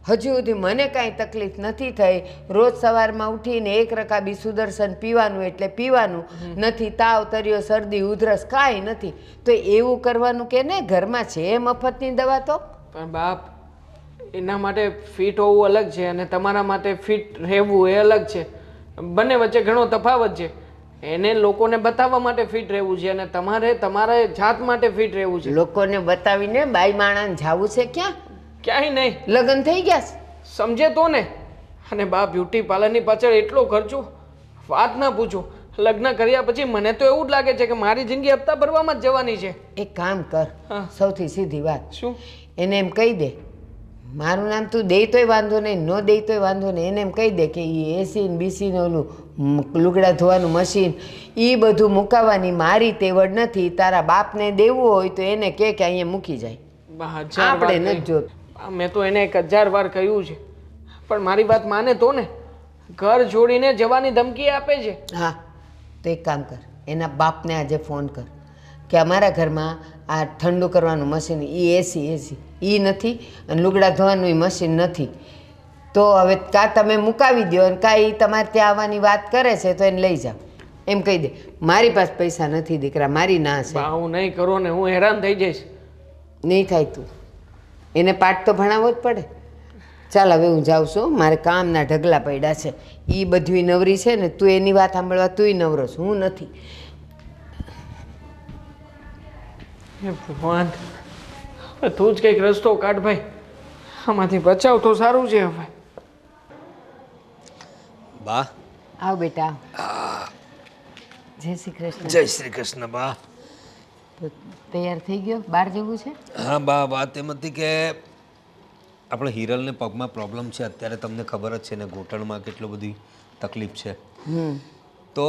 હજુ સુધી મને કાંઈ તકલીફ નથી થઈ. રોજ સવારમાં ઉઠીને 1 રકાબી સુદર્શન પીવાનું એટલે પીવાનું નથી. તાવ તર્યો શરદી ઉધરસ કાંઈ નથી. તો એવું કરવાનું કે ને, ઘરમાં છે મફતની દવા તો. પણ બાપ, એના માટે ફિટ હોવું અલગ છે અને તમારા માટે ફિટ રહેવું એ અલગ છે. બંને વચ્ચે ઘણો તફાવત છે. એને લોકોને બતાવવા માટે ફિટ રહેવું છે અને તમારે તમારા જાત માટે ફિટ રહેવું છે. લોકોને બતાવીને બાઈ માણાને જાવું છે ક્યાં? ક્યાંય નહીં. લગ્ન થઈ ગયા છે? સમજે તો ને. અને બા, બ્યુટી પાર્લરની પાછળ એટલો ખર્ચો, વાત ના પૂછો. લગ્ન કર્યા પછી મને તો એવું જ લાગે છે કે મારી જિંદગી હપ્તા ભરવામાં જ જવાની છે. એક કામ કર, હા. સૌથી સીધી વાત, શું? એને એમ કહી દે મારું નામ તું દે તોય વાંધો નહીં, ન દે તોય વાંધો નહીં. એને એમ કહી દે કે એ એસી ને બીસી ને ઓલું લુગડા ધોવાનું મશીન એ બધું મુકાવવાની મારી તેવડ નથી. તારા બાપને દેવું હોય તો એને કે અહીંયા મૂકી જાય, બા, 1000 વાર આપણે નથી કહ્યું. જોતું. મેં તો એને 1000 વાર કહ્યું છે, પણ મારી વાત માને તો ને. ઘર છોડીને જવાની ધમકી આપે છે. હા, તો એક કામ કર, એના બાપને આજે ફોન કર કે અમારા ઘરમાં આ ઠંડુ કરવાનું મશીન એસી એ નથી અને લુગડા ધોવાનું મશીન નથી. તો હવે કાં તમે મુકાવી દો અને કાં એ તમારે ત્યાં આવવાની વાત કરે છે તો એને લઈ જાઓ. એમ કહી દે મારી પાસે પૈસા નથી દીકરા, મારી ના છે. બા, હું નહીં કરું ને હું હેરાન થઈ જઈશ. નહીં થાય, તું એને પાઠ તો ભણાવવો જ પડે. ચાલ હવે હું જાઉં છું, મારે કામના ઢગલા પડ્યા છે. એ બધું નવરી છે ને, તું એની વાત સાંભળવા તુંય નવરો છું, હું નથી. હે ભગવાન, હવે તું જ કંઈક રસ્તો કાઢ ભાઈ. આમાંથી બચાવ તો સારું છે. હવે બા, આવ બેટા. જય શ્રી કૃષ્ણ. જય શ્રી કૃષ્ણ. બા, તો તૈયાર થઈ ગયો? બહાર જવું છે? હા બા, વાત એમ હતી કે આપણે હિરલને પગમાં પ્રોબ્લેમ છે અત્યારે, તમને ખબર જ છે ને, ઘૂંટણમાં કેટલો બધી તકલીફ છે. તો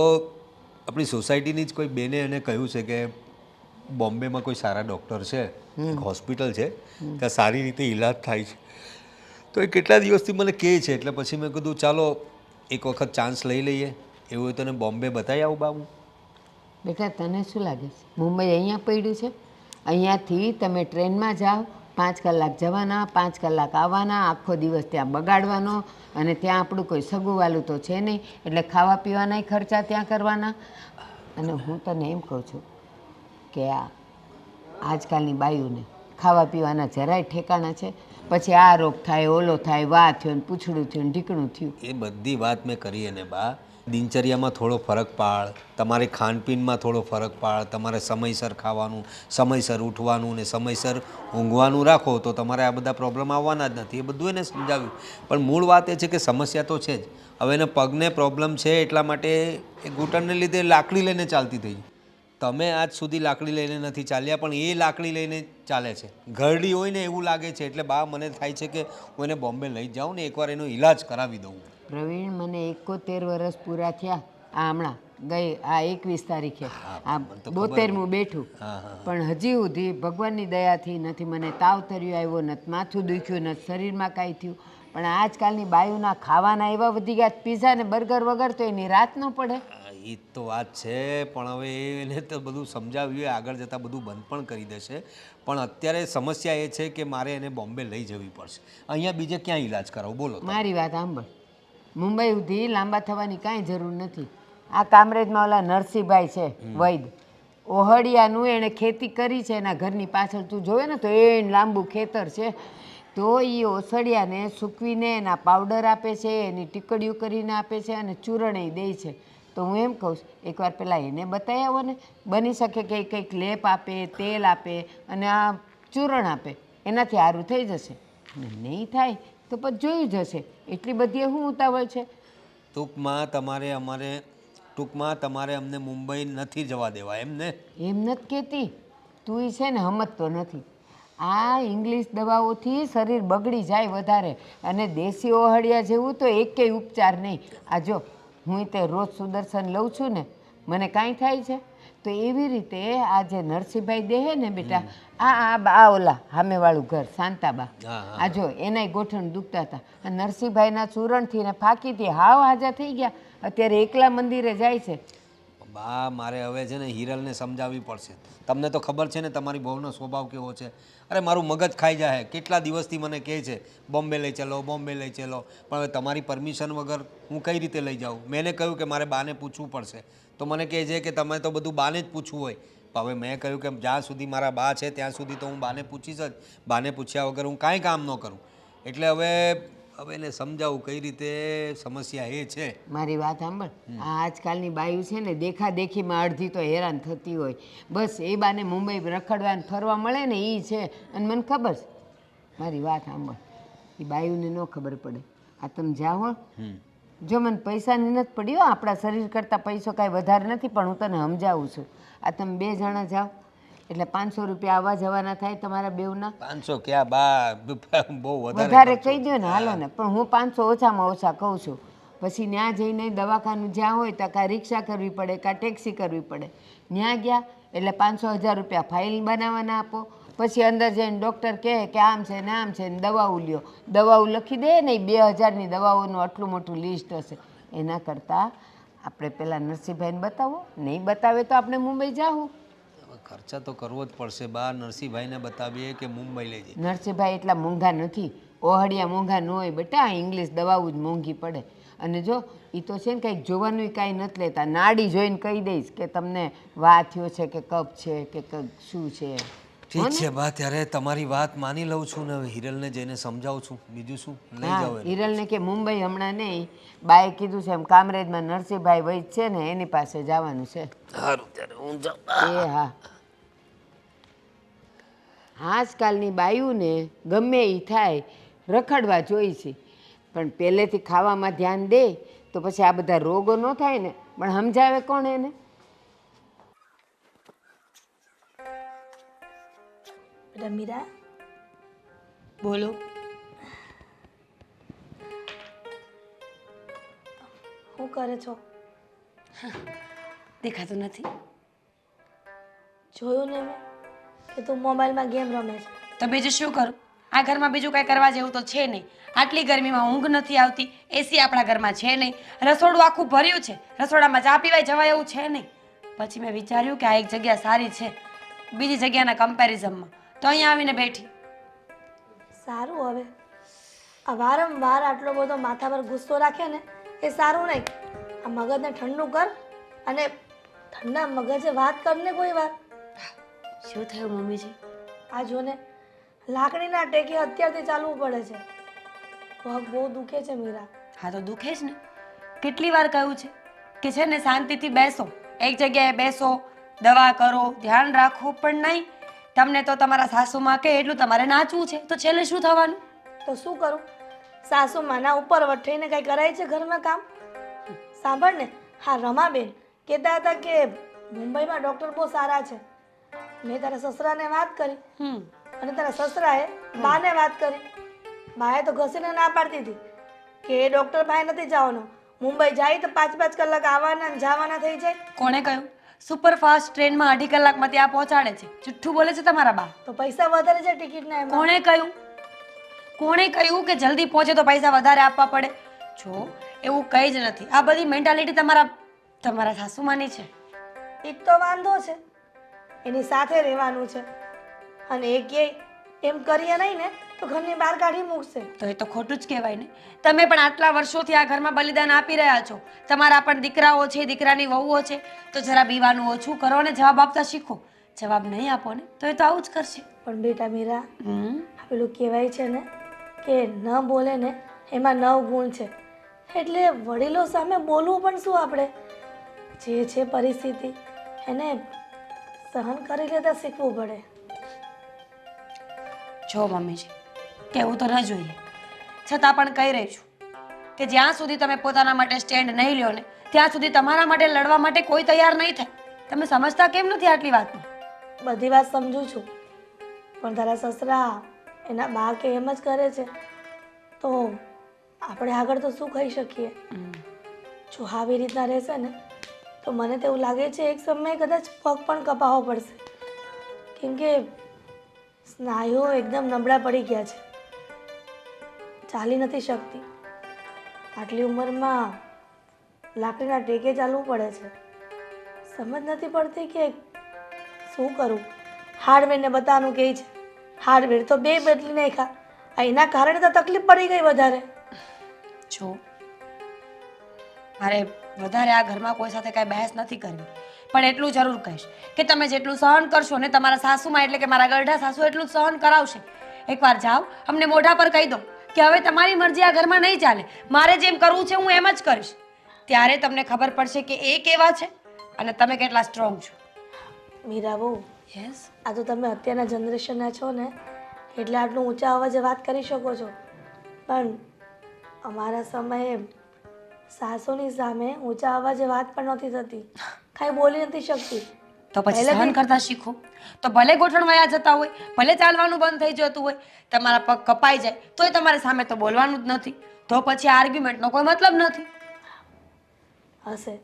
આપણી સોસાયટીની જ કોઈ બેને એને કહ્યું છે કે બોમ્બેમાં કોઈ સારા ડૉક્ટર છે, એક હોસ્પિટલ છે, ત્યાં સારી રીતે ઈલાજ થાય છે. તો એ કેટલા દિવસથી મને કહે છે, એટલે પછી મેં કીધું ચાલો એક વખત ચાન્સ લઈ લઈએ. એવું હોય તને બોમ્બે બતાવી આવું બાબુ. બેટા તને શું લાગે છે મુંબઈ અહીંયા પડ્યું છે? અહીંયાથી તમે ટ્રેનમાં જાઓ, 5 કલાક જવાના, 5 કલાક આવવાના, આખો દિવસ ત્યાં બગાડવાનો. અને ત્યાં આપણું કોઈ સગુવાલું તો છે નહીં, એટલે ખાવા પીવાના ખર્ચા ત્યાં કરવાના. અને હું તને એમ કહું છું કે આ આજકાલની બાઈઓને ખાવા પીવાના જરાય ઠેકાણા છે? પછી આ રોગ થાય, ઓલો થાય, વા થયો ને પૂછડું થયું ને ઢીકણું થયું. એ બધી વાત મેં કરી એને બા. દિનચર્યામાં થોડો ફરક પાડ, તમારી ખાનપીનમાં થોડો ફરક પાડ, તમારે સમયસર ખાવાનું, સમયસર ઉઠવાનું ને સમયસર ઊંઘવાનું રાખો તો તમારે આ બધા પ્રોબ્લેમ આવવાના જ નથી. એ બધું એને સમજાવ્યું. પણ મૂળ વાત એ છે કે સમસ્યા તો છે જ. હવે એને પગને પ્રોબ્લેમ છે એટલા માટે એ ઘૂંટણને લીધે લાકડી લઈને ચાલતી થઈ. તમે આજ સુધી લાકડી લઈને નથી ચાલ્યા, પણ એ લાકડી લઈને ચાલે છે. ઘરડી હોય ને એવું લાગે છે. એટલે બા મને થાય છે કે હું એને બોમ્બે લઈ જાઉં ને એકવાર એનો ઈલાજ કરાવી દઉં. પ્રવીણ, મને 71 વર્ષ પૂરા થયા આ હમણાં ગઈ આ 21 તારીખે આ 72મું બેઠું, પણ હજી સુધી ભગવાનની દયાથી નથી મને તાવ તર્યો આવ્યો, નથી માથું દુખ્યું, નથી શરીરમાં કાંઈ થયું. પણ આજકાલની બાયુના ખાવાના એવા વધી ગયા, પીઝા ને બર્ગર વગર તો એની રાત ન પડે. એ તો વાત છે, પણ હવે એને તો બધું સમજાવ્યું, આગળ જતાં બધું બંધ પણ કરી દેશે. પણ અત્યારે સમસ્યા એ છે કે મારે એને બોમ્બે લઈ જવી પડશે. અહીંયા બીજે ક્યાં ઈલાજ કરાવો બોલો? મારી વાત સાંભળ, મુંબઈ સુધી લાંબા થવાની કાંઈ જરૂર નથી. આ કામરેજમાં ઓલા નરસિંહભાઈ છે વૈદ, ઓહડિયાનું એણે ખેતી કરી છે એના ઘરની પાછળ, તું જોવે ને તો એ લાંબુ ખેતર છે. તો એ ઓસડિયાને સૂકવીને એના પાવડર આપે છે, એની ટીકડીઓ કરીને આપે છે અને ચૂરણ દે છે. તો હું એમ કહું એકવાર પહેલાં એને બતાવી આવો ને, બની શકે કે કંઈક લેપ આપે, તેલ આપે અને આ ચૂરણ આપે, એનાથી સારું થઈ જશે. અને નહીં થાય તો પછી જોયું જશે. એટલી બધી શું ઉતાવળ છે? ટૂંકમાં તમારે અમને મુંબઈ નથી જવા દેવા એમ ને? એમ નથી કહેતી, તું છે ને સમજતો નથી. આ ઇંગ્લિશ દવાઓથી શરીર બગડી જાય વધારે, અને દેશી ઓહળિયા જેવું તો એકેય ઉપચાર નહીં. આ જો હું તે રોજ સુદર્શન લઉં છું ને, મને કાંઈ થાય છે? તો એવી રીતે આ જે નરસિંહભાઈ દેહે ને બેટા, આ ઓલા સામેવાળું ઘર શાંતાબા, આ જો એનાય ગોઠણ દુખતા હતા, આ નરસિંહભાઈના ચૂરણથી ને ફાંકીથી હાવ હાજા થઈ ગયા. અત્યારે એકલા મંદિરે જાય છે. બા મારે હવે છે ને હિરલને સમજાવવી પડશે. તમને તો ખબર છે ને તમારી બહુનો સ્વભાવ કેવો છે. અરે મારું મગજ ખાઈ જાય. કેટલા દિવસથી મને કહે છે બોમ્બે લઈ ચલો, બોમ્બે લઈ ચલો, પણ હવે તમારી પરમિશન વગર હું કઈ રીતે લઈ જાઉં? મેં એને કહ્યું કે મારે બાને પૂછવું પડશે. તો મને કહે છે કે તમે તો બધું બાને જ પૂછવું હોય. હવે મેં કહ્યું કે જ્યાં સુધી મારા બા છે ત્યાં સુધી તો હું બાને પૂછીશ જ. બાને પૂછ્યા વગર હું કાંઈ કામ ન કરું. એટલે હવે એને સમજાવું કઈ રીતે સમસ્યા એ છે. મારી વાત સાંભળ, આ આજકાલની બાયુ છે ને દેખાદેખીમાં અડધી તો હેરાન થતી હોય. બસ એ બાને મુંબઈ રખડવા ફરવા મળે ને એ છે. અને મને ખબર છે, મારી વાત સાંભળ, એ બાયુને ન ખબર પડે. આ તમે જાઓ, જો મને પૈસાની નથી પડી, આપણા શરીર કરતાં પૈસો કાંઈ વધારે નથી, પણ હું તને સમજાવું છું. આ તમે 2 જણા જાઓ એટલે 500 રૂપિયા આવવા જવાના થાય તમારા બેવના. 500 ક્યાં બા, બહુ વધારે કહી દો ને, હાલો ને, પણ હું 500 ઓછામાં ઓછા કહું છું. પછી ત્યાં જઈને દવાખાનું જ્યાં હોય તો કાં રિક્ષા કરવી પડે, કાં ટેક્સી કરવી પડે. ત્યાં ગયા એટલે 500-1000 રૂપિયા ફાઇલ બનાવવાના આપો. પછી અંદર જઈને ડૉક્ટર કહે કે આમ છે ને આમ છે ને દવાઓ લ્યો, દવાઓ લખી દે ને, 2000ની દવાઓનું આટલું મોટું લિસ્ટ હશે. એના કરતાં આપણે પેલા નરસિંહભાઈને બતાવો, નહીં બતાવે તો આપણે મુંબઈ જાવું. ખર્ચા તો કરવો જ પડશે બા. નરસિંહભાઈને બતાવીએ કે મુંબઈ લઈ જઈએ? નરસિંહભાઈ એટલા મોંઘા નથી, ઓહડિયા મોંઘા ન હોય બેટા, ઇંગ્લિશ દવાઓ જ મોંઘી પડે. અને જો એ તો છે ને કંઈક જોવાનું કાંઈ નથી લેતા, નાડી જોઈને કહી દઈશ કે તમને વા થયો છે કે કફ છે કે શું છે. ઠીક છે બા, ત્યારે તમારી વાત માની લઉં છું ને હવે હિરલને જઈને સમજાવું છું. બીજું શું લઈ જાવ? હિરલને કે મુંબઈ હમણાં નહીં, બાએ કીધું છે એમ કામરેજમાં નરસિંહભાઈ વૈદ છે ને એની પાસે જવાનું છે. સારું, ત્યારે હું જાઉં. એ હા, આજકાલની બાયુને ગમે એ થાય રખડવા જોઈ છે, પણ પહેલેથી ખાવામાં ધ્યાન દે તો પછી આ બધા રોગો ન થાય ને. પણ સમજાવે કોણ એને? મીરા, બોલો. શું કરે છો? દેખાતું નથી. જોયું ને મેં કે તું મોબાઈલમાં ગેમ રમે છે. તો બીજું શું કરું? આ ઘરમાં બીજું કાંઈ કરવા જેવું તો છે નહીં. આટલી ગરમીમાં ઊંઘ નથી આવતી, એસી આપણા ઘરમાં છે નહીં, રસોડું આખું ભર્યું છે, રસોડામાં ચા પીવાય જવાય એવું છે નહીં. પછી મેં વિચાર્યું કે આ એક જગ્યા સારી છે બીજી જગ્યાના કમ્પેરિઝનમાં, તો અહીંયા આવીને બેઠી. સારું, હવે આ વારંવાર આટલો બધો માથા પર ગુસ્સો રાખે ને એ સારું નહીં. આ મગજને ઠંડુ કર અને ઠંડા મગજે વાત કરને કોઈ વાર. શું થયું મમ્મીજી? આ જો ને, લાકડીના ટેકે અત્યારથી ચાલવું પડે છે. પગ બહુ દુખે છે મીરા. હા તો દુખે જ ને. કેટલી વાર કહ્યું છે કે છે ને શાંતિથી બેસો, એક જગ્યાએ બેસો, દવા કરો, ધ્યાન રાખો, પણ નહીં. તમને તો તમારા સાસુમાં કે એટલું તમારે નાચવું છે, તો છેલ્લે શું થવાનું? તો શું કરું? સાસુ માના ઉપર વઠીને કઈ કરાય છે ઘરમાં કામ? સાંભળ ને, હા રમાબેન કહેતા હતા કે મુંબઈમાં ડૉક્ટર બહુ સારા છે. મેં તારા સસરાને વાત કરી અને તારા સસરાએ બાને વાત કરી. બાએ તો ઘસીને ના પાડતી હતી કે એ ડૉક્ટર પાસે નથી જવાનું. મુંબઈ જાય તો 5-5 કલાક આવવાના ને જવાના થઈ જાય. કોણે કહ્યું? સુપરફાસ્ટ ટ્રેનમાં 2.5 કલાકમાં ત્યાં પહોંચાડે છે. જુઠ્ઠું બોલે છે તમારા બા. તો પૈસા વધારે છે ટિકિટના એમાં. કોણે કહ્યું? કોણે કહ્યું કે જલ્દી પહોંચે તો પૈસા વધારે આપવા પડે? જો એવું કંઈ જ નથી. આ બધી મેન્ટાલિટી તમારા સાસુમાની છે. એ તો વાંધો છે, એની સાથે રહેવાનું છે અને એ કે એમ કરીએ નહીં ને તો ઘરની બહાર કાઢી મૂકશે. તો એ તો ખોટું જ કહેવાય ને. તમે પણ આટલા વર્ષોથી આ ઘરમાં બલિદાન આપી રહ્યા છો. તમારા પણ દીકરાઓ છે, દીકરાની વહુઓ છે, તો જરા બીવાનું ઓછું કરો અને જવાબ આપતા શીખો. જવાબ નહીં આપો ને તો એ તો આવું જ કરશે. પણ બેટા મીરા, આ પેલું કહેવાય છે ને કે ન બોલે ને એમાં 9 ગુણ છે. એટલે વડીલો સામે બોલવું પણ શું આપણે? જે છે પરિસ્થિતિ એને સહન કરી લેતા શીખવું પડે. જો મમ્મીજી, કહેવું તો ન જોઈએ, છતાં પણ કહી રહી છું કે જ્યાં સુધી તમે પોતાના માટે સ્ટેન્ડ નહીં લ્યો ને ત્યાં સુધી તમારા માટે લડવા માટે કોઈ તૈયાર નહીં થાય. તમે સમજતા કેમ નથી આટલી વાતમાં? બધી વાત સમજુ છું, પણ તારા સસરા એના બા કે એમ જ કરે છે તો આપણે આગળ તો શું કહી શકીએ? જો આવી રીતના રહેશે ને તો મને તો એવું લાગે છે એક સમયે કદાચ પગ પણ કપાવવો પડશે, કેમ કે સ્નાયુઓ એકદમ નબળા પડી ગયા છે, ચાલી નથી શકતી. આટલી ઉંમરમાં લાકડીના ટેકે ચાલવું પડે છે. સમજ નથી પડતી કે શું કરું. હાર્ડવેરને બતાવવાનું કહે છે, હાર્ડવેર તો 2 બદલી નાખ્યા. એના કારણે તો તકલીફ પડી ગઈ વધારે. જો મારે વધારે આ ઘરમાં કોઈ સાથે કાંઈ બહેસ નથી કરવી, પણ એટલું જરૂર કહીશ કે તમે જેટલું સહન કરશો ને તમારા સાસુમાં એટલે કે મારા ગરઢા સાસુ એટલું જ સહન કરાવશે. એકવાર જાઓ, અમને મોઢા પર કહી દો કે હવે તમારી મરજી આ ઘરમાં નહીં ચાલે, મારે જેમ કરવું છે હું એમ જ કરીશ. ત્યારે તમને ખબર પડશે કે એ કેવા છે અને તમે કેટલા સ્ટ્રોંગ છો. મીરા બહુ, યસ, આ તો તમે અત્યારના જનરેશનના છો ને એટલે આટલું ઊંચા અવાજે વાત કરી શકો છો, પણ અમારા સમયે સાસુની સામે ઊંચા અવાજે વાત પણ નહોતી થતી, કાંઈ બોલી નથી શકતી. તો પછી સહન કરતા શીખો. તો ભલે ગોઠણ વયા જતા હોય, ભલે ચાલવાનું બંધ થઈ જતું હોય, તમારા પગ કપાઈ જાય તોય તમારી સામે તો બોલવાનું જ નથી. તો પછી આર્ગ્યુમેન્ટનો કોઈ મતલબ નથી. હશે,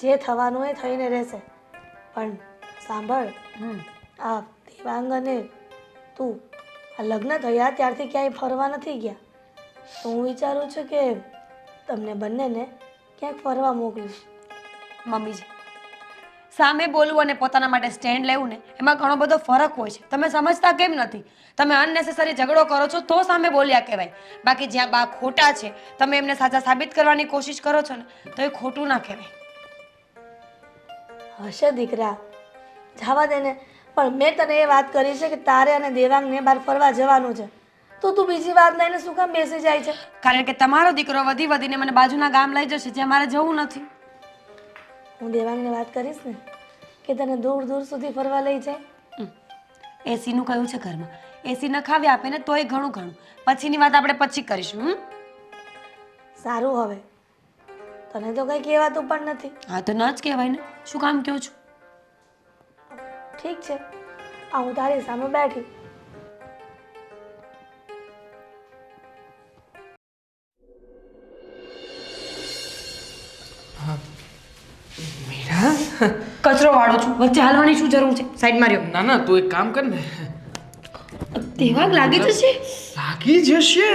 જે થવાનું એ થઈને રહેશે. પણ સાંભળ, આ દેવાંગ અને તું આ લગ્ન થયા ત્યારથી ક્યાંય ફરવા નથી ગયા, તો હું વિચારું છું કે તમને બંનેને ક્યાંક ફરવા મોકલીશ. મમ્મીજી, સામે બોલવું અને પોતાના માટે સ્ટેન્ડ લેવું ને એમાં ઘણો બધો ફરક હોય છે. તમે સમજતા કેમ નથી? તમે અનનેસેસરી ઝઘડો કરો છો તો સામે બોલ્યા કહેવાય, બાકી જ્યાં બા ખોટા છે તમે એમને સાચા સાબિત કરવાની કોશિશ કરો છો ને તો એ ખોટું ના કહેવાય. હશે દીકરા, જવા દે ને. પણ મેં તને એ વાત કરી છે કે તારે અને દેવાંગને બહાર ફરવા જવાનું છે, તો તું બીજી વાત લઈને શું કામ બેસી જાય છે? કારણ કે તમારો દીકરો વધી વધીને મને બાજુના ગામ લઈ જશે જ્યાં મારે જવું નથી. હું દેવાંગને વાત કરીશ ને કે તને દૂર દૂર સુધી ફરવા લઈ જાય. એસીનું કયું છે ઘરમાં? એસી નખાવી આપે ને તોય ઘણું ઘણું. પછીની વાત આપણે પછી કરીશું. સારું, હવે તને તો કંઈ કહેવાતું પણ નથી. હા તો ન જ કહેવાય ને, શું કામ કહો છું? ઠીક છે, આ હું તારી સામે બેઠી. કચરો વાળો છું, વચ્ચે હાલવાની શું જરૂર છે? સાઈડ માર્યો. ના ના, તું એક કામ કર ને. દેવાંગ લાગી જશે. લાગી જશે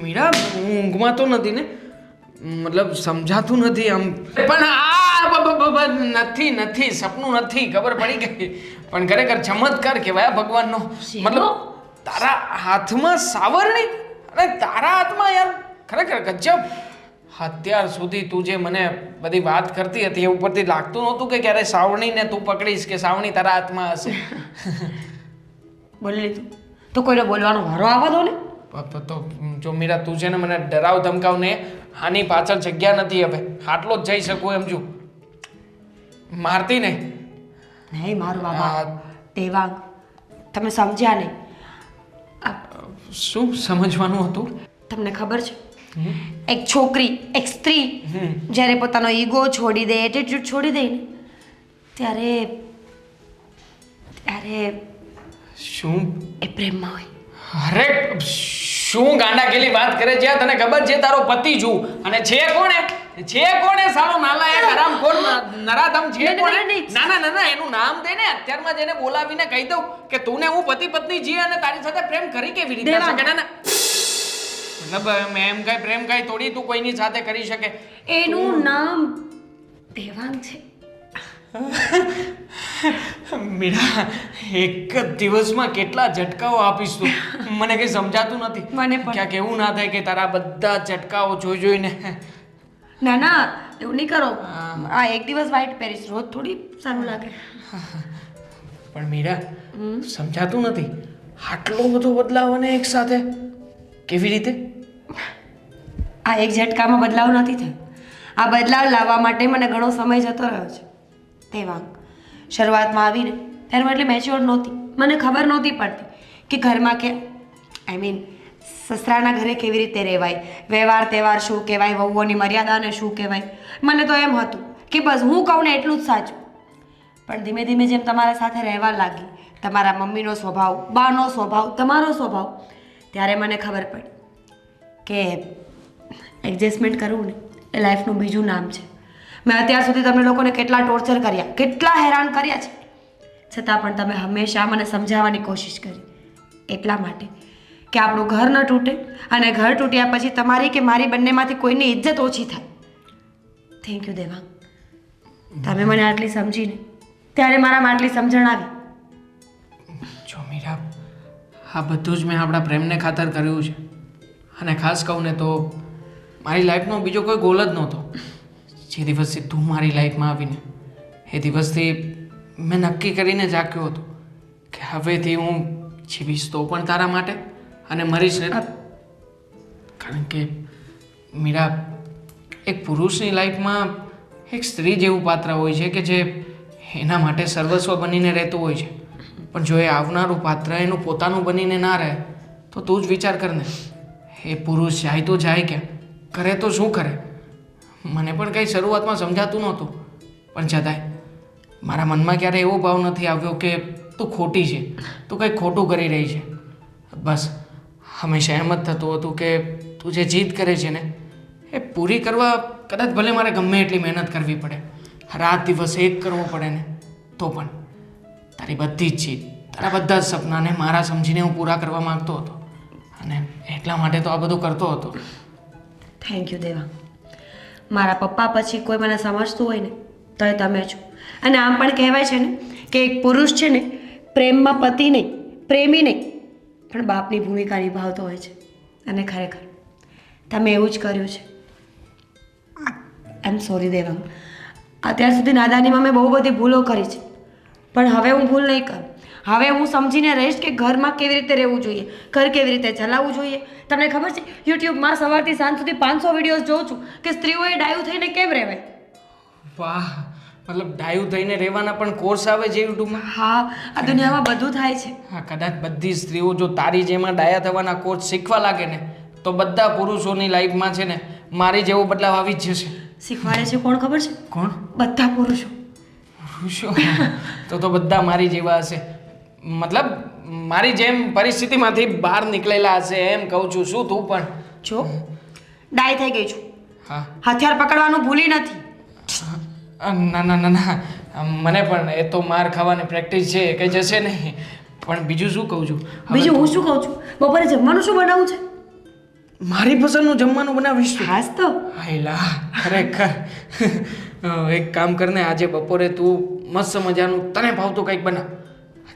મીરા, ઊંઘમાં તો નથી ને, મતલબ સમજાતું નથી આમ. પણ નથી નથી, સપનું નથી, ખબર પડી ગઈ. પણ ખરેખર ચમત્કાર કહેવાય ભગવાનનો. મતલબ તારા હાથમાં સાવરણી, અરે તારા હાથમાં યાર, ખરેખર ગજબ. અત્યાર સુધી તું જે મને બધી વાત કરતી હતી એ ઉપરથી લાગતું નહોતું કે ક્યારે સાવરણીને તું પકડીશ કે સાવરણી તારા હાથમાં હશે. બોલી લીધું તો કોઈને બોલવાનો વારો આવવા દો ને. તો જો મીરા તું છે ને મને ડરાવ ધમકાવ ને આની પાછળ જગ્યા નથી હવે આટલો જ જઈ શકું એમ છું મારતી નહીં. નહીં મારું બાબા દેવાંગ તમે સમજ્યા નહીં. શું સમજવાનું હતું? તમને ખબર છે એક છોકરી એક સ્ત્રી જ્યારે પોતાનો ઈગો છોડી દે એટીટ્યુડ છોડી દે ને ત્યારે ત્યારે શું? એ પ્રેમમાં હોય. અરે શું ગાંડાગેલી વાત કરે છે તને ખબર છે તારો પતિ છું અને છે કોણે સાલો નાલાયક હરામખોર નરાધમ છે કોણે? ના એનું નામ દે ને અત્યારમાં જઈને બોલાવીને કહી દઉં કે તું ને હું પતિ પત્ની છીએ અને તારી સાથે પ્રેમ કરી કેવી રીતે શકે? ના મતલબ મેં એમ કઈ પ્રેમ કઈ થોડી તું કોઈની સાથે કરી શકે. એનું નામ દેવાંગ છે. મીરા એક જ દિવસમાં કેટલા ઝટકાઓ આપીશ તું મને કઈ સમજાતું નથી. મને પણ. ક્યાંક એવું ના થાય કે તારા બધા ઝટકાઓ જોઈને ના એવું નહીં કરો. આ એક દિવસ વ્હાઈટ પહેરીશ રોજ થોડી સારું લાગે. પણ મીરા સમજાતું નથી આટલો બધો બદલાવ અને એક સાથે કેવી રીતે? આ એક ઝટકામાં બદલાવ નથી થયો. આ બદલાવ લાવવા માટે મને ઘણો સમય જતો રહ્યો છે. દેવાંગ શરૂઆતમાં આવીને ત્યારે હું એટલી મેચ્યોર નહોતી. મને ખબર નહોતી પડતી કે ઘરમાં કે સસરાના ઘરે કેવી રીતે રહેવાય, વ્યવહાર તહેવાર શું કહેવાય, વહુઓની મર્યાદાને શું કહેવાય. મને તો એમ હતું કે બસ હું કહું ને એટલું જ સાચું. પણ ધીમે ધીમે જેમ તમારા સાથે રહેવા લાગી, તમારા મમ્મીનો સ્વભાવ, બાનો સ્વભાવ, તમારો સ્વભાવ, ત્યારે મને ખબર પડી કે એડજસ્ટમેન્ટ કરવું ને એ લાઈફનું બીજું નામ છે. મેં અત્યાર સુધી તમને લોકોને કેટલા ટોર્ચર કર્યા, કેટલા હેરાન કર્યા છે, છતાં પણ તમે હંમેશા મને સમજાવવાની કોશિશ કરી એટલા માટે કે આપણું ઘર ન તૂટે અને ઘર તૂટ્યા પછી તમારી કે મારી બંનેમાંથી કોઈની ઇજ્જત ઓછી થાય. Thank you Devang. તમે મને આટલી સમજીને ત્યારે મારામાં આટલી સમજણ આવી. જો મીરા આ બધું જ મેં આપણા પ્રેમને ખાતર કર્યું છે અને ખાસ કહું ને તો મારી લાઈફનો બીજો કોઈ ગોલ જ નહોતો. જે દિવસથી તું મારી લાઈફમાં આવીને એ દિવસથી મેં નક્કી કરીને જાગ્યો હતો કે હવેથી હું જીવીશ તો પણ તારા માટે અને મરીશ ને. કારણ કે મીરા એક પુરુષની લાઈફમાં એક સ્ત્રી જેવું પાત્ર હોય છે કે જે એના માટે સર્વસ્વ બનીને રહેતું હોય છે. પણ જો એ આવનારું પાત્ર એનું પોતાનું બનીને ના રહે તો તું જ વિચાર કર ને એ પુરુષ જાય તો જાય ક્યાં, કરે તો શું કરે? મને પણ કંઈ શરૂઆતમાં સમજાતું નહોતું પણ છતાંય મારા મનમાં ક્યારે એવો ભાવ નથી આવ્યો કે તું ખોટી છે, તું કંઈક ખોટું કરી રહી છે. બસ હંમેશા એમ જ થતું હતું કે તું જે જીદ કરે છે ને એ પૂરી કરવા કદાચ ભલે મારે ગમે એટલી મહેનત કરવી પડે, રાત દિવસ એક કરવો પડે ને તો પણ તારી બધી જ જીદ, તારા બધા જ સપનાને મારા સમજીને હું પૂરા કરવા માંગતો હતો અને એટલા માટે તો આ બધું કરતો હતો. Thank you Devang. મારા પપ્પા પછી કોઈ મને સમજતું હોય ને તો એ તમે છો. અને આમ પણ કહેવાય છે ને કે એક પુરુષ છે ને પ્રેમમાં પતિ નહીં, પ્રેમી નહીં, પણ બાપની ભૂમિકા નિભાવતો હોય છે. અને ખરેખર તમે એવું જ કર્યું છે. આઈ એમ સોરી દેવાંગ. અત્યાર સુધી નાદાનીમાં મેં બહુ બધી ભૂલો કરી છે પણ હવે હું ભૂલ નહીં કરું. હવે હું સમજીને રહીશ કે ઘરમાં કેવી રીતે રહેવું જોઈએ, ઘર કેવી રીતે ચલાવવું જોઈએ. તમને ખબર છે યુટ્યુબમાં સવારથી સાંજ સુધી 500 વિડીયોઝ જોઉં છું કે સ્ત્રીઓએ ડાયું થઈને કેમ રહેવાય. વાહ, મતલબ ડાયું થઈને રહેવાના પણ કોર્સ આવે છે યુટ્યુબમાં? હા, આ દુનિયામાં બધું થાય છે. હા, કદાચ બધી સ્ત્રીઓ જો તારી જેમાં ડાયા થવાના કોર્સ શીખવા લાગે ને તો બધા પુરુષોની લાઈફમાં છે ને મારી જેવો બદલાવ આવી જ જશે. શીખવાડે છે કોણ ખબર છે? કોણ? બધા પુરુષો. પુરુષો? તો બધા મારી જેવા હશે, મતલબ મારી જેમ પરિસ્થિતિમાંથી બહાર નીકળેલા હશે એમ કહું છું. શું તું પણ જો ડાય થઈ ગઈ છું, હા, હથિયાર પકડવાનું ભૂલી નથી. ના મને પણ એ તો માર ખાવાની પ્રેક્ટિસ છે, કંઈ જશે નહીં. પણ બીજું શું કહું છું? બીજું હું શું કહું છું? બપોરે જમવાનું શું બનાવવું છે? મારી પસંદનું જમવાનું બનાવીશ તું? ખાસ તો હાયલા ખરેખર. એક કામ કરને, આજે બપોરે તું મસ્ત મજાનું તને ભાવતું કંઈક બનાવ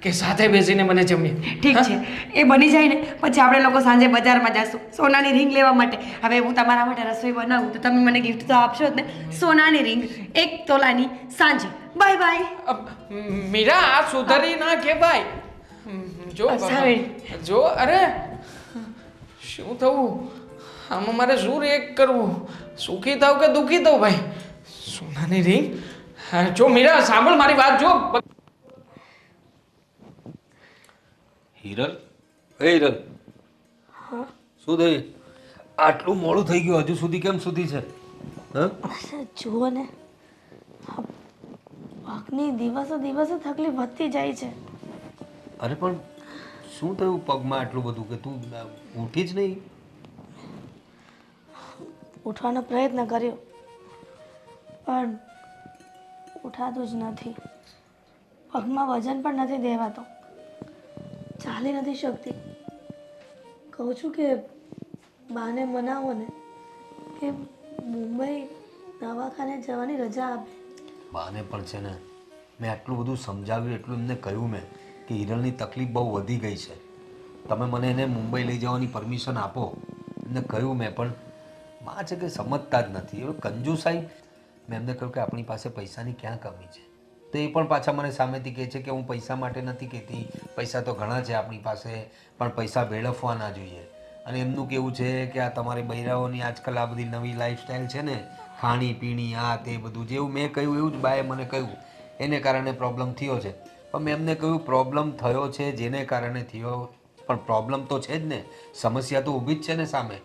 કે સાથે બેસીને મને જમીએ. ઠીક છે, એ બની જાય ને પછી આપણે લોકો સાંજે બજારમાં જઈશું સોનાની રિંગ લેવા માટે. હવે હું તમારા માટે રસોઈ બનાવું તો તમે મને ગિફ્ટ તો આપશો જ ને? સોનાની રિંગ 1 તોલાની સાંજે. Bye bye. મીરા, આ સુધરી ના કે ભાઈ. જો જો અરે શું થવું આમાં મારે શું રિએક્ટ કરવું સુખી થાવ કે દુઃખી થાવ ભાઈ સોનાની રિંગ જો મીરા સાંભળ મારી વાત જો હિરલ એ હિરલ શું થયું આટલું મોડું થઈ ગયું હજુ સુધી કેમ સુધી છે હા જુઓ ને પગની દિવસે દિવસે તકલીફ વધતી જાય છે. અરે પણ શું થયું પગમાં આટલું બધું કે તું ઉઠી જ નહીં? ઉઠવાનો પ્રયત્ન કર્યો પણ ઉઠાતું જ નથી. પગમાં વજન પણ નથી દેવાતો, ચાલી નથી શકતી. કહું છું કે બાને મનાવો ને કે મુંબઈ દવાખાને જવાની રજા આપે. બાને પણ છે ને મેં આટલું બધું સમજાવ્યું એટલું એમને કહ્યું મેં કે હિરલની તકલીફ બહુ વધી ગઈ છે, તમે મને એને મુંબઈ લઈ જવાની પરમિશન આપો. એમને કહ્યું મેં પણ માં છે કે સમજતા જ નથી. હવે કંજુસાઈ મેં એમને કહ્યું કે આપણી પાસે પૈસાની ક્યાં કમી છે, તો એ પણ પાછા મને સામેથી કહે છે કે હું પૈસા માટે નથી કહેતી, પૈસા તો ઘણા છે આપણી પાસે, પણ પૈસા વેડફવા ના જોઈએ. અને એમનું કેવું છે કે આ તમારી બૈરાઓની આજકાલ આ બધી નવી લાઈફસ્ટાઈલ છે ને, ખાણી પીણી આ તે બધું, જેવું મેં કહ્યું એવું જ બાએ મને કહ્યું, એને કારણે પ્રોબ્લેમ થયો છે. પણ મેં એમને કહ્યું પ્રોબ્લેમ થયો છે જેને કારણે થયો, પણ પ્રોબ્લેમ તો છે જ ને, સમસ્યા તો ઊભી જ છે ને સામે.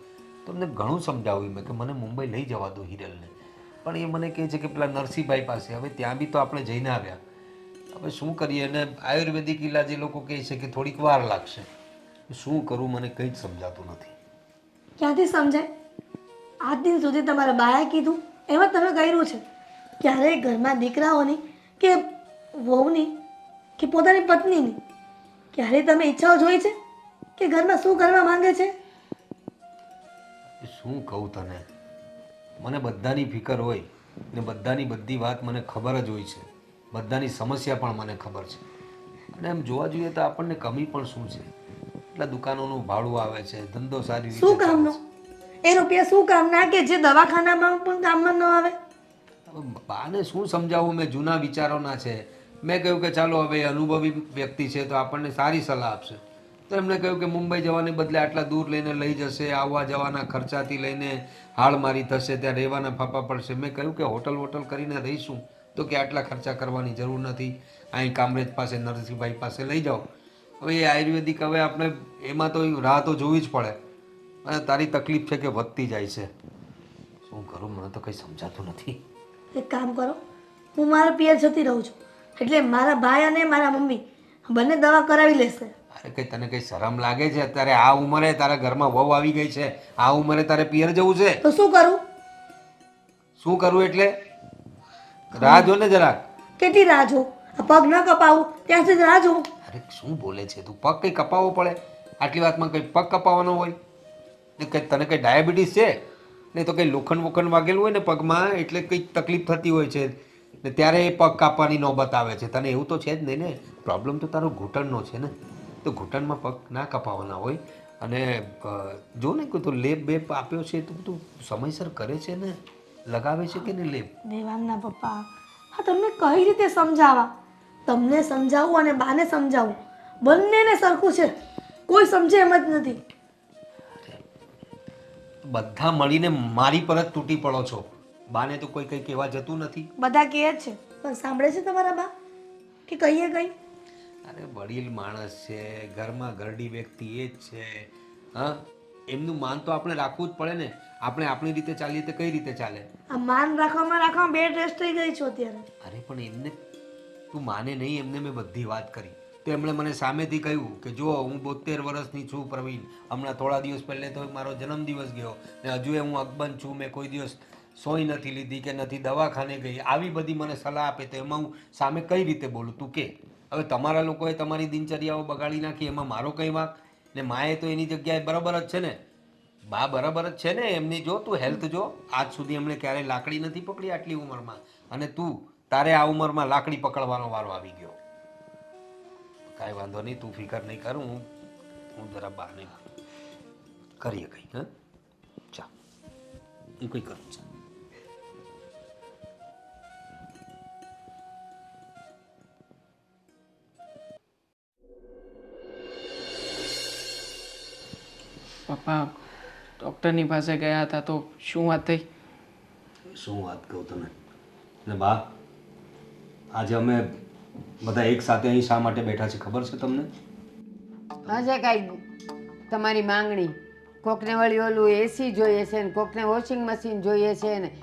તો એમને ઘણું સમજાવ્યું મેં કે મને મુંબઈ લઈ જવા દો હિરલને. પણ એ મને કહે છે કે પેલા નરસિંહભાઈ પાસે, હવે ત્યાં બી તો આપણે જઈને આવ્યા, હવે શું કરીએ. અને આયુર્વેદિક ઇલાજ એ લોકો કહે છે કે થોડીક વાર લાગશે. શું કરું મને કંઈ જ સમજાતું નથી. ક્યાંથી સમજાય? આજ દિન સુધી તમારા બાએ કીધું એમાં તમે કર્યું છે. ક્યારેય ઘરમાં દીકરાઓની કે વહુની કે પોતાની પત્નીની ક્યારેય તમે ઈચ્છાઓ જોઈ છે કે ઘરમાં શું કરવા માંગે છે? શું કહું તને, મને બધાની ફિકર હોય ને બધાની બધી વાત મને ખબર જ હોય છે, બધાની સમસ્યા પણ મને ખબર છે. અને એમ જોવા જોઈએ તો આપણને કમી પણ શું છે, એટલા દુકાનોનું ભાડું આવે છે, ધંધો સારી રીતે શું કામનો? એ રૂપિયા શું કામના કે જે દવાખાનામાં પણ કામમાં ન આવે? બાને શું સમજાવું, મેં જૂના વિચારોના છે. મેં કહ્યું કે ચાલો હવે અનુભવી વ્યક્તિ છે તો આપણને સારી સલાહ આપશે. તો એમણે કહ્યું કે મુંબઈ જવાને બદલે આટલા દૂર લઈને લઈ જશે, આવવા જવાના ખર્ચાથી લઈને હાડમારી થશે, ત્યાં રહેવાના ફાફા પડશે. મેં કહ્યું કે હોટલ કરીને રહીશું તો કે આટલા ખર્ચા કરવાની જરૂર નથી, અહીં કામરેજ પાસે નરસિંહભાઈ પાસે લઈ જાઓ. હવે એ આયુર્વેદિક, હવે આપણે એમાં તો રાહ તો જોવી જ પડે. અને તારી તકલીફ છે કે વધતી જાય છે, શું કરું મને તો કંઈ સમજાતું નથી. એક કામ કરો, હું મારા પિયર જતી રહું છું, એટલે મારા ભાઈ અને મારા મમ્મી બંને દવા કરાવી લેશે. અરે કંઈ તને કંઈ શરમ લાગે છે? અત્યારે આ ઉંમરે તારા ઘરમાં વહુ આવી ગઈ છે, આ ઉંમરે તારે પિયર જવું છે? તો શું કરું? શું કરું એટલે રાહ જો ને જરાક. કેટલી રાહ જો? આ પગ ન કપાવું ત્યાં સુધી રાહ જો. અરે શું બોલે છે તું? પગ કંઈ કપાવવો પડે? આટલી વાતમાં કંઈ પગ કપાવવાનો હોય? ને કંઈ તને કંઈ ડાયાબિટીસ છે? નહીં તો કંઈ લોખંડ વાગેલું હોય ને પગમાં એટલે કંઈક તકલીફ થતી હોય છે ને ત્યારે એ પગ કાપવાની નોબત આવે છે. તને એવું તો છે જ નહીં ને? પ્રોબ્લેમ તો તારો ઘૂંટણનો છે ને, તો ઘૂંટણમાં પગ ના કપાવવાના હોય. અને જો ને કોઈ તો લેપ બેપ આપ્યો છે તો તું સમયસર કરે છે ને, લગાવે છે કે નહીં લેપ? દેવાંગના પપ્પા, હા તમને કઈ રીતે સમજાવવા? તમને સમજાવું અને બાને સમજાવું, બંનેને સરખું છે, કોઈ સમજે એમ જ નથી. બધા મળીને મારી પર જ તૂટી પડો છો. બાને તો કોઈ કંઈ કહેવા જતું નથી. બધા કહે જ છે પણ સાંભળે છે તમારા બા કે કહીએ કઈ? અરે વડીલ માણસ છે, ઘરમાં ઘરડી વ્યક્તિ એ જ છે. હા, એમનું માન તો આપણે રાખવું જ પડે ને. આપણે આપણી રીતે ચાલીએ તો કઈ રીતે ચાલે? આ માન રાખવામાં બે ડ્રેસ થઈ ગઈ છો અત્યારે. અરે પણ એમને તું માને નહીં, એમને મેં બધી વાત કરી તો એમણે મને સામેથી કહ્યું કે જો હું 72 વર્ષની છું પ્રવીણ, હમણાં થોડા દિવસ પહેલે તો મારો જન્મદિવસ ગયો ને હજુ હું અકબંધ છું, મેં કોઈ દિવસ સોય નથી લીધી કે નથી દવાખાને ગઈ. આવી બધી મને સલાહ આપે તો એમાં હું સામે કઈ રીતે બોલું તું કે? હવે તમારા લોકોએ તમારી દિનચર્યાઓ બગાડી નાખી, એમાં મારો કંઈ વાંક? ને માએ તો એની જગ્યાએ બરાબર જ છે ને, બા બરાબર જ છે ને એમની. જો તું હેલ્થ જો, આજ સુધી એમણે ક્યારેય લાકડી નથી પકડી આટલી ઉંમરમાં, અને તું તારે આ ઉંમરમાં લાકડી પકડવાનો વારો આવી ગયો. કાંઈ વાંધો નહીં, તું ફિકર નહીં કર, હું જરા બહાર કરીએ કંઈ. હા ચા, હું કંઈ કરું છું. બા ડૉક્ટરની પાસે ગયા હતા તો શું વાત થઈ? શું વાત કહું તને? ને બા, આજે અમે બધા એક સાથે અહીં શા માટે બેઠા છે ખબર છે તમને? હશે કાંઈ તમારી માંગણી. કોકને વળી ઓલું એસી જોઈએ છે ને કોકને વોશિંગ મશીન જોઈએ છે ને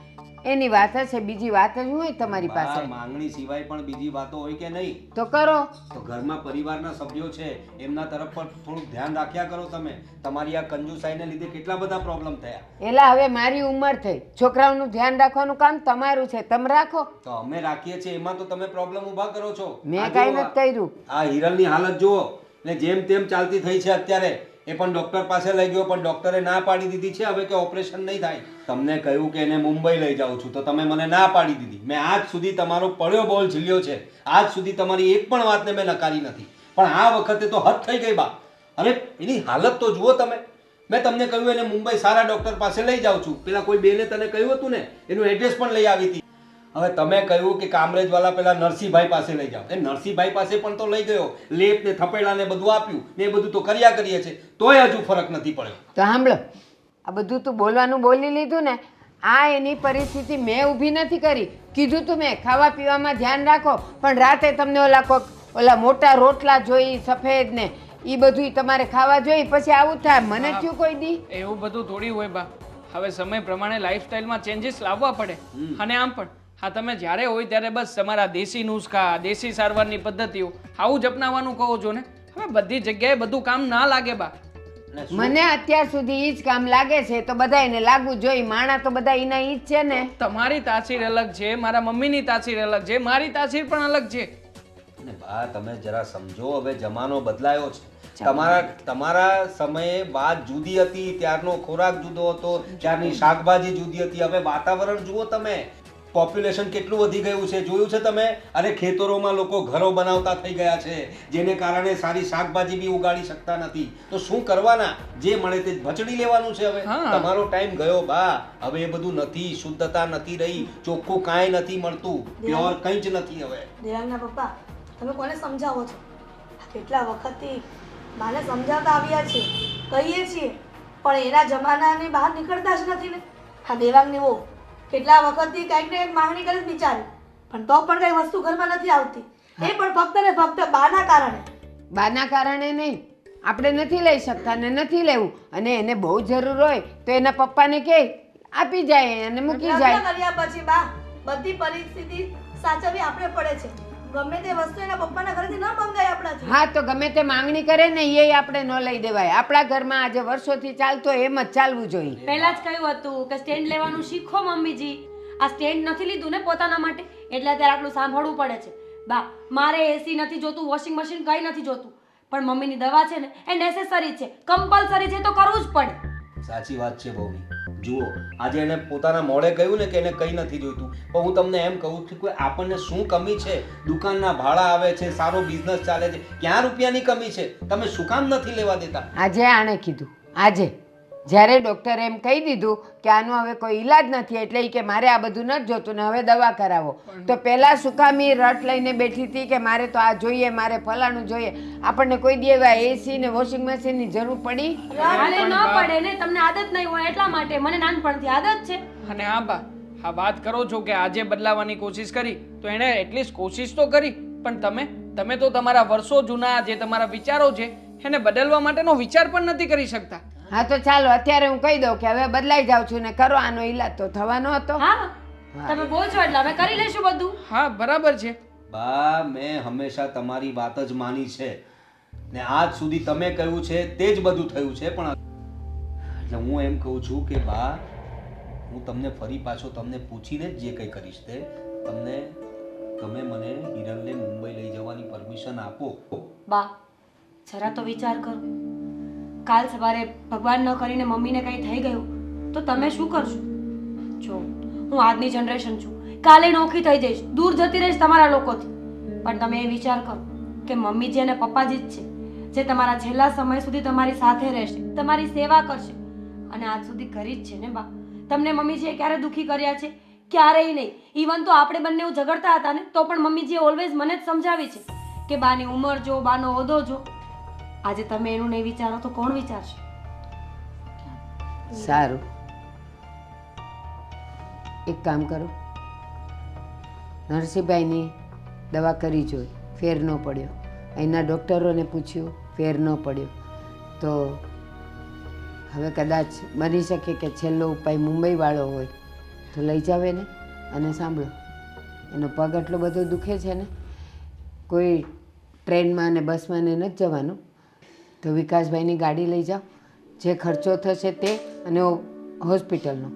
એની વાત હશે, બીજી વાત જ હોય તમારી બા, પાસે. માંગણી સિવાય પણ બીજી વાતો હોય કે નહીં? તો કરો. તો ઘરમાં પરિવારના સભ્યો છે એમના તરફ પર થોડુંક ધ્યાન રાખ્યા કરો તમે. તમારી આ કંજુસાઈને લીધે કેટલા બધા પ્રોબ્લેમ થયા. એલા હવે મારી ઉંમર થઈ, છોકરાઓનું ધ્યાન રાખવાનું કામ તમારું છે, તમે રાખો. તો અમે રાખીએ છીએ એમાં તો તમે પ્રોબ્લેમ ઊભા કરો છો. મેં આ કાંઈ જુઓ, નથી કર્યું. આ હિરલની હાલત જુઓ ને જેમ તેમ ચાલતી થઈ છે અત્યારે. એ પણ ડોક્ટર પાસે લઈ ગયો પણ ડોક્ટરે ના પાડી દીધી છે હવે કે ઓપરેશન નહીં થાય. તમને કહ્યું કે એને મુંબઈ લઈ જાઉં છું તો તમે મને ના પાડી દીધી. મેં આજ સુધી તમારો પડ્યો બોલ ઝીલ્યો છે, આજ સુધી તમારી એક પણ વાતને મેં નકારી નથી, પણ આ વખતે તો હદ થઈ ગઈ બા. અરે એની હાલત તો જુઓ તમે. મેં તમને કહ્યું એને મુંબઈ સારા ડોક્ટર પાસે લઈ જાઉં છું. પેલા કોઈ બેને તને કહ્યું હતું ને, એનું એડ્રેસ પણ લઈ આવી હતી. હવે તમે કહ્યું કે કામરેજવાળા પેલા નરસિંહભાઈ પાસે લઈ જાઓ. એ નરસિંહભાઈ પાસે પણ તો લઈ ગયો, લેપ ને થપેડા ને બધું આપ્યું ને એ બધું તો કર્યા કરીએ છે, તોય હજુ ફરક નથી પડ્યો. તો સાંભળો, આ બધું તું બોલવાનું બોલી લીધું ને, આ એની પરિસ્થિતિ મેં ઊભી નથી કરી. કીધું તું મેં ખાવા પીવામાં ધ્યાન રાખો, પણ રાતે તમને ઓલા મોટા રોટલા જોઈ સફેદ ને એ બધું તમારે ખાવા જોઈ, પછી આવું થાય. મને થયું કોઈ દી એવું બધું થોડી હોય બા. હવે સમય પ્રમાણે લાઈફસ્ટાઈલમાં ચેન્જીસ લાવવા પડે. અને આમ પણ હા, તમે જ્યારે હોય ત્યારે બસ તમારા દેશી નુસ્ખા, દેશી સારવારની પદ્ધતિઓ આવું જ અપનાવવાનું કહો છો ને. હવે બધી જગ્યાએ બધું કામ ના લાગે બા. મને અત્યાર સુધી ઈ જ કામ લાગે છે, તો બધાયને લાગવું જોઈએ. માણા તો બધા એના ઈ જ છે ને. તમારી તાસીર અલગ છે, મારા મમ્મીની તાસીર અલગ છે, મારી તાસીર પણ અલગ છે. ને બા તમે જરા સમજો, હવે જમાનો બદલાયો છે. તમારા સમયે વાત જુદી હતી, ત્યારનો ખોરાક જુદો હતો, ત્યારની શાકભાજી જુદી હતી. હવે વાતાવરણ જુઓ તમે, પોપ્યુલેશન કેટલું વધી ગયું છે, જોયું છે તમે? અરે ખેતરોમાં લોકો ઘરો બનાવતા થઈ ગયા છે, જેને કારણે સારી શાકભાજી બી ઉગાડી શકતા નથી. તો શું કરવાના? જે મળે તે ભચડી લેવાનું છે. હવે તમારો ટાઈમ ગયો બા. હવે એ બધું નથી, શુદ્ધતા નથી રહી, ચોખ્ખું કાંઈ નથી મળતું, પ્યોર કંઈ જ નથી હવે. દેવાંગના પપ્પા, તમે કોને સમજાવો છો? કેટલા વખતથી માને સમજાવતા આવ્યા છીએ, કહીએ છીએ, પણ એના જમાનાની બહાર નીકળતા જ નથી ને. હા, દેવાંગની વહુ કેટલા વખતથી કંઈક ને કંઈક માંગણી કરે બિચારી, પણ તો પણ કઈ વસ્તુ ઘરમાં નથી આવતી. એ પણ ફક્ત ને ફક્ત બાના કારણે. બાના કારણે નહીં, આપણે નથી લઈ શકતા ને નથી લેવું. અને એને બહુ જરૂર હોય તો એના પપ્પાને કહે આપી જાય અને મૂકી જાય. લગ્ન કર્યા પછી બા બધી પરિસ્થિતિ સાચવવી આપણે પડે છે. ગમે તે વસ્તુ એના પપ્પાના ઘરેથી ન મંગાય આપણાથી. હા, તો ગમે તે માંગણી કરે ને એ આપણે ન લઈ દેવાય. આપણા ઘરમાં આજે વર્ષોથી ચાલતો એમ જ ચાલવું જોઈએ. પહેલા જ કહ્યું હતું કે સ્ટેન્ડ લેવાનું શીખો મમ્મીજી. આ સ્ટેન્ડ નથી લીધું ને પોતાના માટે, એટલે અત્યારે આટલું સાંભળવું પડે છે. બા મારે એસી નથી જોતું, વોશિંગ મશીન કંઈ નથી જોતું, પણ મમ્મીની દવા છે ને એ નેસેસરી છે, કમ્પલસરી છે, તો કરવું જ પડે. સાચી વાત છે બહુની. જુઓ, આજે એને પોતાના મોઢે કહ્યું ને કે એને કંઈ નથી જોઈતું, પણ હું તમને એમ કહું છું કે આપણને શું કમી છે? દુકાનના ભાડા આવે છે, સારો બિઝનેસ ચાલે છે, ક્યાં રૂપિયાની કમી છે? તમે શું કામ નથી લેવા દેતા? આજે આણે કીધું, આજે જ્યારે ડૉક્ટરે એમ કહી દીધું કે આનો હવે કોઈ ઈલાજ નથી, એટલે કે મારે આ બધું નથી જોતું ને હવે દવા કરાવો, તો પહેલાં શું કામ એ રટ લઈને બેઠી હતી કે મારે તો આ જોઈએ, મારે ફલાણું જોઈએ? આપણને કોઈ દેવા એસી ને વોશિંગ મશીનની જરૂર પડી? હાલે ન પડે ને, તમને આદત નહીં હોય એટલા માટે. મને નાનપણથી આદત છે. અને હા બા, હા વાત કરો છો કે આજે બદલાવાની કોશિશ કરી, તો એણે એટલીસ્ટ કોશિશ તો કરી. પણ તમે તો તમારા વર્ષો જૂના જે તમારા વિચારો છે એને બદલવા માટેનો વિચાર પણ નથી કરી શકતા. હા, તો ચાલો અત્યારે હું કહી દઉં કે હવે બદલાઈ જાઉં છું ને કરો આનો ઈલાજ, તો થવાનો હતો. હા, તમે બોલશો એટલે અમે કરી લઈશું બધું. હા બરાબર છે બા. મેં હંમેશા તમારી વાત જ માની છે ને આજ સુધી તમે કહ્યું છે તે જ બધું થયું છે. પણ એટલે હું એમ કહું છું કે બા, હું તમને ફરી પાછો તમને પૂછીને જ જે કંઈ કરીશ તે તમે મને હિરલને મુંબઈ લઈ જવાની પરમિશન આપો. બા જરા તો વિચાર કરો, કાલ સવારે ભગવાન ન કરીને મમ્મીને કંઈ થઈ ગયું તો તમે શું કરશો? જો હું આજની જનરેશન છું, કાલે નોખી થઈ જઈશ, દૂર જતી રહીશ તમારા લોકોથી. પણ તમે એ વિચાર કરો કે મમ્મીજી અને પપ્પાજી જ છે જે તમારા છેલ્લા સમય સુધી તમારી સાથે રહેશે, તમારી સેવા કરશે, અને આજ સુધી કરી જ છે ને બા. તમને મમ્મીજીએ ક્યારે દુઃખી કર્યા છે? ક્યારેય નહીં. ઇવન તો આપણે બંને ઝઘડતા હતા ને તો પણ મમ્મીજીએ ઓલવેઝ મને જ સમજાવી છે કે બાની ઉંમર જો, બાનો હોદ્દો જો. આજે તમે એનું નહીં વિચારો તો કોણ વિચારશે? સારું, એક કામ કરો, નરસિંહભાઈની દવા કરી જોઈ, ફેર ન પડ્યો. અહીંના ડૉક્ટરોને પૂછ્યું, ફેર ન પડ્યો. તો હવે કદાચ બની શકે કે છેલ્લો ઉપાય મુંબઈવાળો હોય તો લઈ જાવે ને. અને સાંભળો, એનો પગ એટલો બધો દુખે છે ને, કોઈ ટ્રેનમાં અને બસમાં ને નથી જવાનું. તો વિકાસભાઈની ગાડી લઈ જાઓ. જે ખર્ચો થશે તે અને હોસ્પિટલનો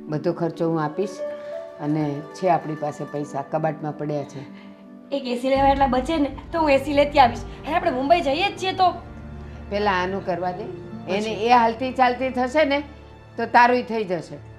બધો ખર્ચો હું આપીશ. અને છે આપણી પાસે પૈસા, કબાટમાં પડ્યા છે. એક એસી લેવા એટલા બચે ને તો હું એસી લેતી આવીશ. અને આપણે મુંબઈ જઈએ જ છીએ તો પહેલાં આનું કરવા દે. એને એ હાલતી ચાલતી થશે ને તો તારુંય થઈ જશે.